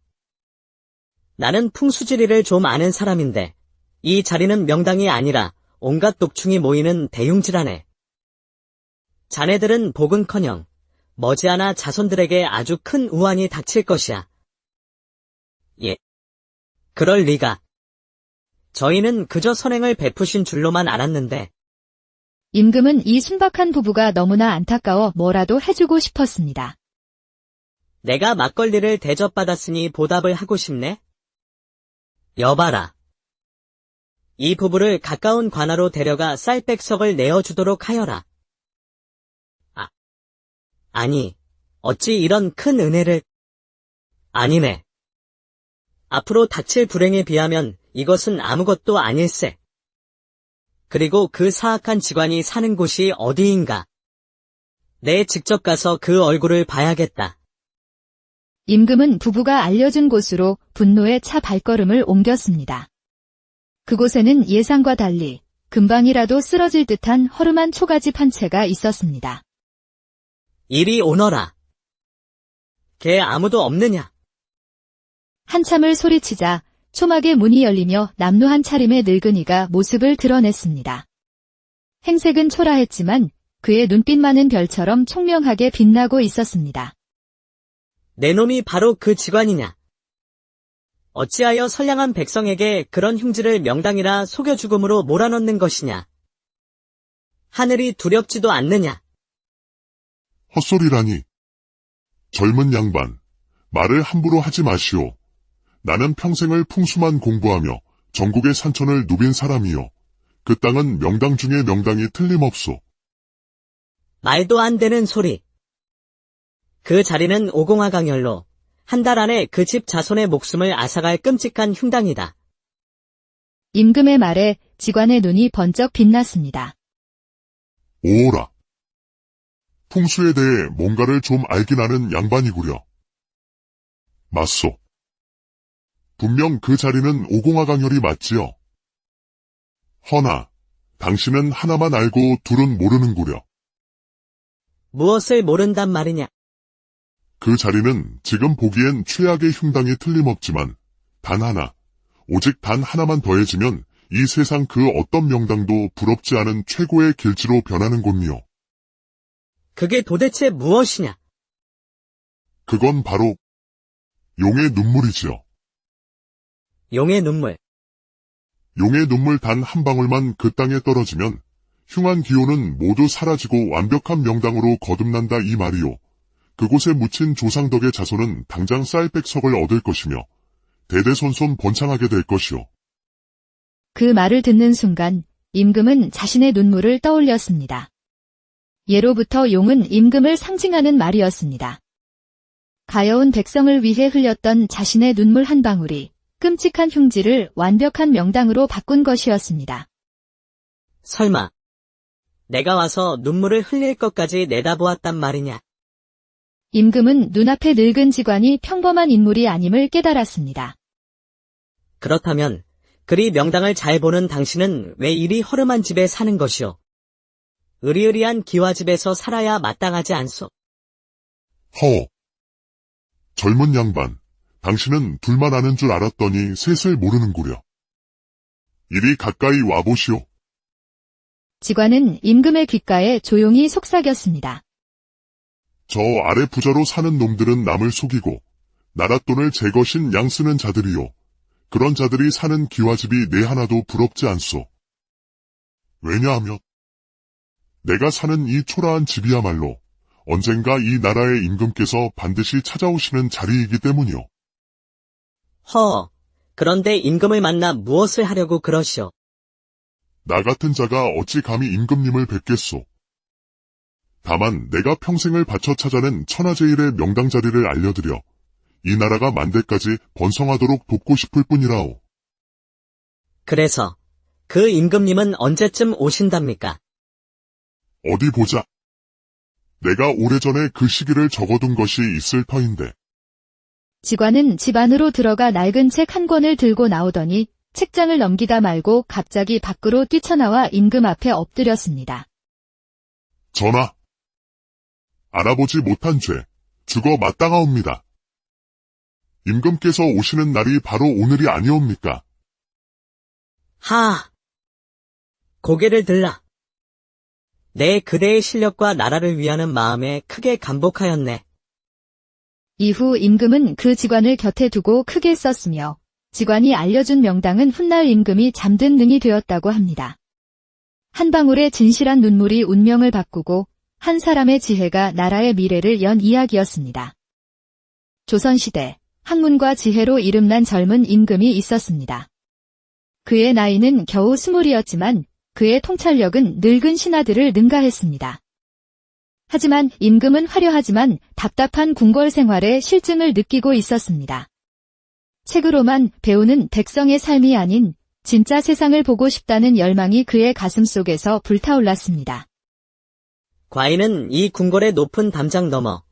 나는 풍수지리를 좀 아는 사람인데 이 자리는 명당이 아니라 온갖 독충이 모이는 대흉지라네. 자네들은 복은커녕 머지않아 자손들에게 아주 큰 우환이 닥칠 것이야. 예. 그럴 리가. 저희는 그저 선행을 베푸신 줄로만 알았는데. 임금은 이 순박한 부부가 너무나 안타까워 뭐라도 해주고 싶었습니다. 내가 막걸리를 대접받았으니 보답을 하고 싶네. 여봐라. 이 부부를 가까운 관하로 데려가 쌀백석을 내어주도록 하여라. 아니, 어찌 이런 큰 은혜를... 아니네. 앞으로 닥칠 불행에 비하면 이것은 아무것도 아닐세. 그리고 그 사악한 직관이 사는 곳이 어디인가. 내 직접 가서 그 얼굴을 봐야겠다. 임금은 부부가 알려준 곳으로 분노에 차 발걸음을 옮겼습니다. 그곳에는 예상과 달리 금방이라도 쓰러질 듯한 허름한 초가집 한 채가 있었습니다. 이리 오너라. 걔 아무도 없느냐? 한참을 소리치자 초막의 문이 열리며 남루한 차림의 늙은이가 모습을 드러냈습니다. 행색은 초라했지만 그의 눈빛만은 별처럼 총명하게 빛나고 있었습니다. 내 놈이 바로 그 직관이냐? 어찌하여 선량한 백성에게 그런 흉지를 명당이라 속여 죽음으로 몰아넣는 것이냐? 하늘이 두렵지도 않느냐? 헛소리라니. 젊은 양반, 말을 함부로 하지 마시오. 나는 평생을 풍수만 공부하며 전국의 산천을 누빈 사람이요. 그 땅은 명당 중에 명당이 틀림없소. 말도 안 되는 소리. 그 자리는 오공화 강열로 한 달 안에 그 집 자손의 목숨을 앗아갈 끔찍한 흉당이다. 임금의 말에 직관의 눈이 번쩍 빛났습니다. 오오라. 풍수에 대해 뭔가를 좀 알긴 아는 양반이구려. 맞소. 분명 그 자리는 오공화 강열이 맞지요. 허나 당신은 하나만 알고 둘은 모르는구려. 무엇을 모른단 말이냐? 그 자리는 지금 보기엔 최악의 흉당이 틀림없지만 단 하나, 오직 단 하나만 더해지면 이 세상 그 어떤 명당도 부럽지 않은 최고의 길지로 변하는 곳이요. 그게 도대체 무엇이냐? 그건 바로 용의 눈물이지요. 용의 눈물. 용의 눈물 단 한 방울만 그 땅에 떨어지면 흉한 기호는 모두 사라지고 완벽한 명당으로 거듭난다 이 말이요. 그곳에 묻힌 조상덕의 자손은 당장 쌀백석을 얻을 것이며 대대손손 번창하게 될 것이요. 그 말을 듣는 순간 임금은 자신의 눈물을 떠올렸습니다. 예로부터 용은 임금을 상징하는 말이었습니다. 가여운 백성을 위해 흘렸던 자신의 눈물 한 방울이 끔찍한 흉지를 완벽한 명당으로 바꾼 것이었습니다. 설마 내가 와서 눈물을 흘릴 것까지 내다보았단 말이냐? 임금은 눈앞의 늙은 직관이 평범한 인물이 아님을 깨달았습니다. 그렇다면 그리 명당을 잘 보는 당신은 왜 이리 허름한 집에 사는 것이오? 으리으리한 기와집에서 살아야 마땅하지 않소? 허. 젊은 양반, 당신은 둘만 아는 줄 알았더니 셋을 모르는구려. 이리 가까이 와보시오. 직관은 임금의 귓가에 조용히 속삭였습니다. 저 아래 부자로 사는 놈들은 남을 속이고 나랏돈을 제 것인 양 쓰는 자들이요. 그런 자들이 사는 기와집이 내 하나도 부럽지 않소. 왜냐하면 내가 사는 이 초라한 집이야말로 언젠가 이 나라의 임금께서 반드시 찾아오시는 자리이기 때문이요. 그런데 임금을 만나 무엇을 하려고 그러시오? 나 같은 자가 어찌 감히 임금님을 뵙겠소. 다만 내가 평생을 바쳐 찾아낸 천하제일의 명당 자리를 알려드려 이 나라가 만대까지 번성하도록 돕고 싶을 뿐이라오. 그래서 그 임금님은 언제쯤 오신답니까? 어디 보자. 내가 오래전에 그 시기를 적어둔 것이 있을 터인데. 직원은 집 안으로 들어가 낡은 책 한 권을 들고 나오더니 책장을 넘기다 말고 갑자기 밖으로 뛰쳐나와 임금 앞에 엎드렸습니다. 전하. 알아보지 못한 죄, 죽어 마땅하옵니다. 임금께서 오시는 날이 바로 오늘이 아니옵니까? 하! 고개를 들라. 내 그대의 실력과 나라를 위하는 마음에 크게 감복하였네. 이후 임금은 그 직관을 곁에 두고 크게 썼으며 직관이 알려준 명당은 훗날 임금이 잠든 능이 되었다고 합니다. 한 방울의 진실한 눈물이 운명을 바꾸고 한 사람의 지혜가 나라의 미래를 연 이야기였습니다. 조선시대 학문과 지혜로 이름난 젊은 임금이 있었습니다. 그의 나이는 겨우 20이었지만 그의 통찰력은 늙은 신하들을 능가했습니다. 하지만 임금은 화려하지만 답답한 궁궐 생활에 실증을 느끼고 있었습니다. 책으로만 배우는 백성의 삶이 아닌 진짜 세상을 보고 싶다는 열망이 그의 가슴 속에서 불타올랐습니다. 과인은 이 궁궐의 높은 담장 너머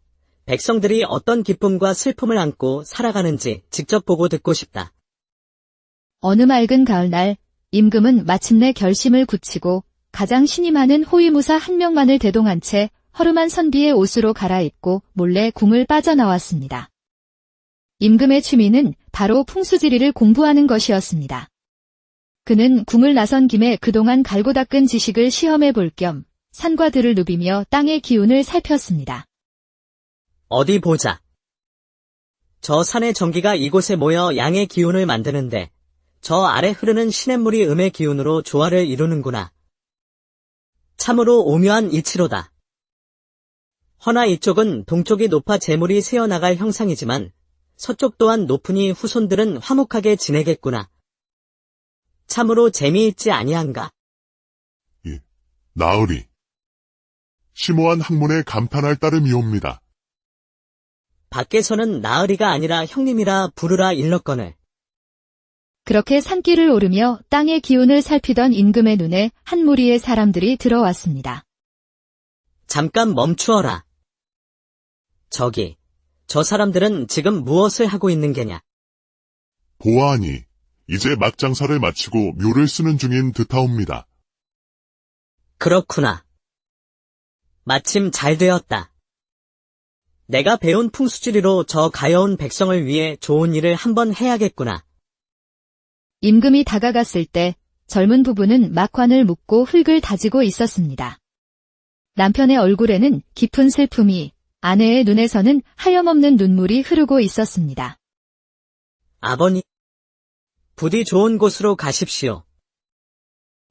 백성들이 어떤 기쁨과 슬픔을 안고 살아가는지 직접 보고 듣고 싶다. 어느 맑은 가을날 임금은 마침내 결심을 굳히고 가장 신이 많은 호위무사 한 명만을 대동한 채 허름한 선비의 옷으로 갈아입고 몰래 궁을 빠져나왔습니다. 임금의 취미는 바로 풍수지리를 공부하는 것이었습니다. 그는 궁을 나선 김에 그동안 갈고 닦은 지식을 시험해 볼 겸 산과 들을 누비며 땅의 기운을 살폈습니다. 어디 보자. 저 산의 전기가 이곳에 모여 양의 기운을 만드는데 저 아래 흐르는 시냇물이 음의 기운으로 조화를 이루는구나. 참으로 오묘한 이치로다. 허나 이쪽은 동쪽이 높아 재물이 새어나갈 형상이지만 서쪽 또한 높으니 후손들은 화목하게 지내겠구나. 참으로 재미있지 아니한가? 나으리. 심오한 학문에 감탄할 따름이옵니다. 밖에서는 나으리가 아니라 형님이라 부르라 일렀거늘. 그렇게 산길을 오르며 땅의 기운을 살피던 임금의 눈에 한 무리의 사람들이 들어왔습니다. 잠깐 멈추어라. 저기, 저 사람들은 지금 무엇을 하고 있는 게냐? 보아하니 이제 막장사를 마치고 묘를 쓰는 중인 듯하옵니다. 그렇구나. 마침 잘 되었다. 내가 배운 풍수지리로 저 가여운 백성을 위해 좋은 일을 한번 해야겠구나. 임금이 다가갔을 때 젊은 부부는 막관을 묶고 흙을 다지고 있었습니다. 남편의 얼굴에는 깊은 슬픔이, 아내의 눈에서는 하염없는 눈물이 흐르고 있었습니다. 아버님, 부디 좋은 곳으로 가십시오.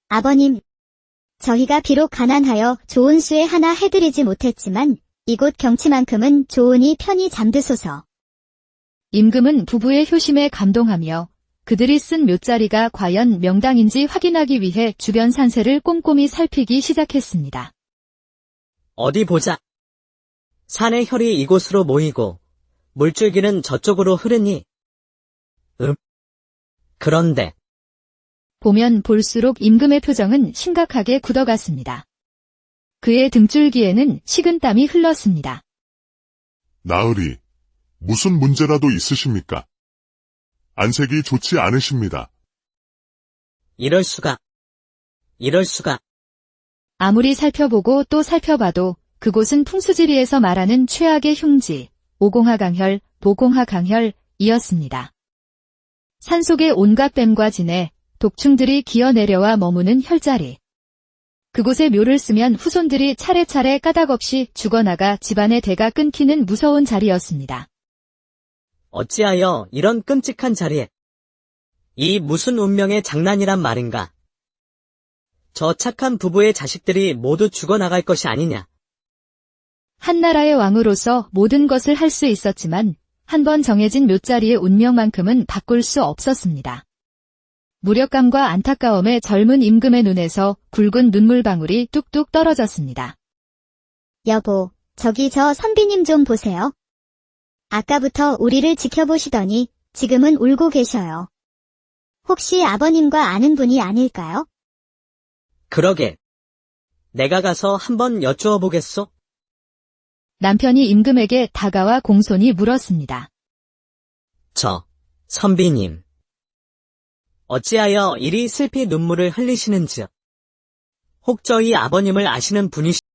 아버님, 저희가 비록 가난하여 좋은 수에 하나 해드리지 못했지만 이곳 경치만큼은 좋으니 편히 잠드소서. 임금은 부부의 효심에 감동하며 그들이 쓴 묘자리가 과연 명당인지 확인하기 위해 주변 산세를 꼼꼼히 살피기 시작했습니다. 어디 보자. 산의 혈이 이곳으로 모이고 물줄기는 저쪽으로 흐르니. 그런데 보면 볼수록 임금의 표정은 심각하게 굳어갔습니다. 그의 등줄기에는 식은땀이 흘렀습니다. 나으리, 무슨 문제라도 있으십니까? 안색이 좋지 않으십니다. 이럴 수가. 아무리 살펴보고 또 살펴봐도 그곳은 풍수지리에서 말하는 최악의 흉지, 오공하 강혈, 보공하 강혈이었습니다. 산속의 온갖 뱀과 진해, 독충들이 기어내려와 머무는 혈자리. 그곳에 묘를 쓰면 후손들이 차례차례 까닭없이 죽어나가 집안의 대가 끊기는 무서운 자리였습니다. 어찌하여 이런 끔찍한 자리에. 이 무슨 운명의 장난이란 말인가. 저 착한 부부의 자식들이 모두 죽어나갈 것이 아니냐. 한 나라의 왕으로서 모든 것을 할 수 있었지만 한번 정해진 묘자리의 운명만큼은 바꿀 수 없었습니다. 무력감과 안타까움에 젊은 임금의 눈에서 굵은 눈물방울이 뚝뚝 떨어졌습니다. 여보, 저기 저 선비님 좀 보세요. 아까부터 우리를 지켜보시더니 지금은 울고 계셔요. 혹시 아버님과 아는 분이 아닐까요? 그러게. 내가 가서 한번 여쭈어 보겠소? 남편이 임금에게 다가와 공손히 물었습니다. 선비님. 어찌하여 이리 슬피 눈물을 흘리시는지요? 혹 저희 아버님을 아시는 분이시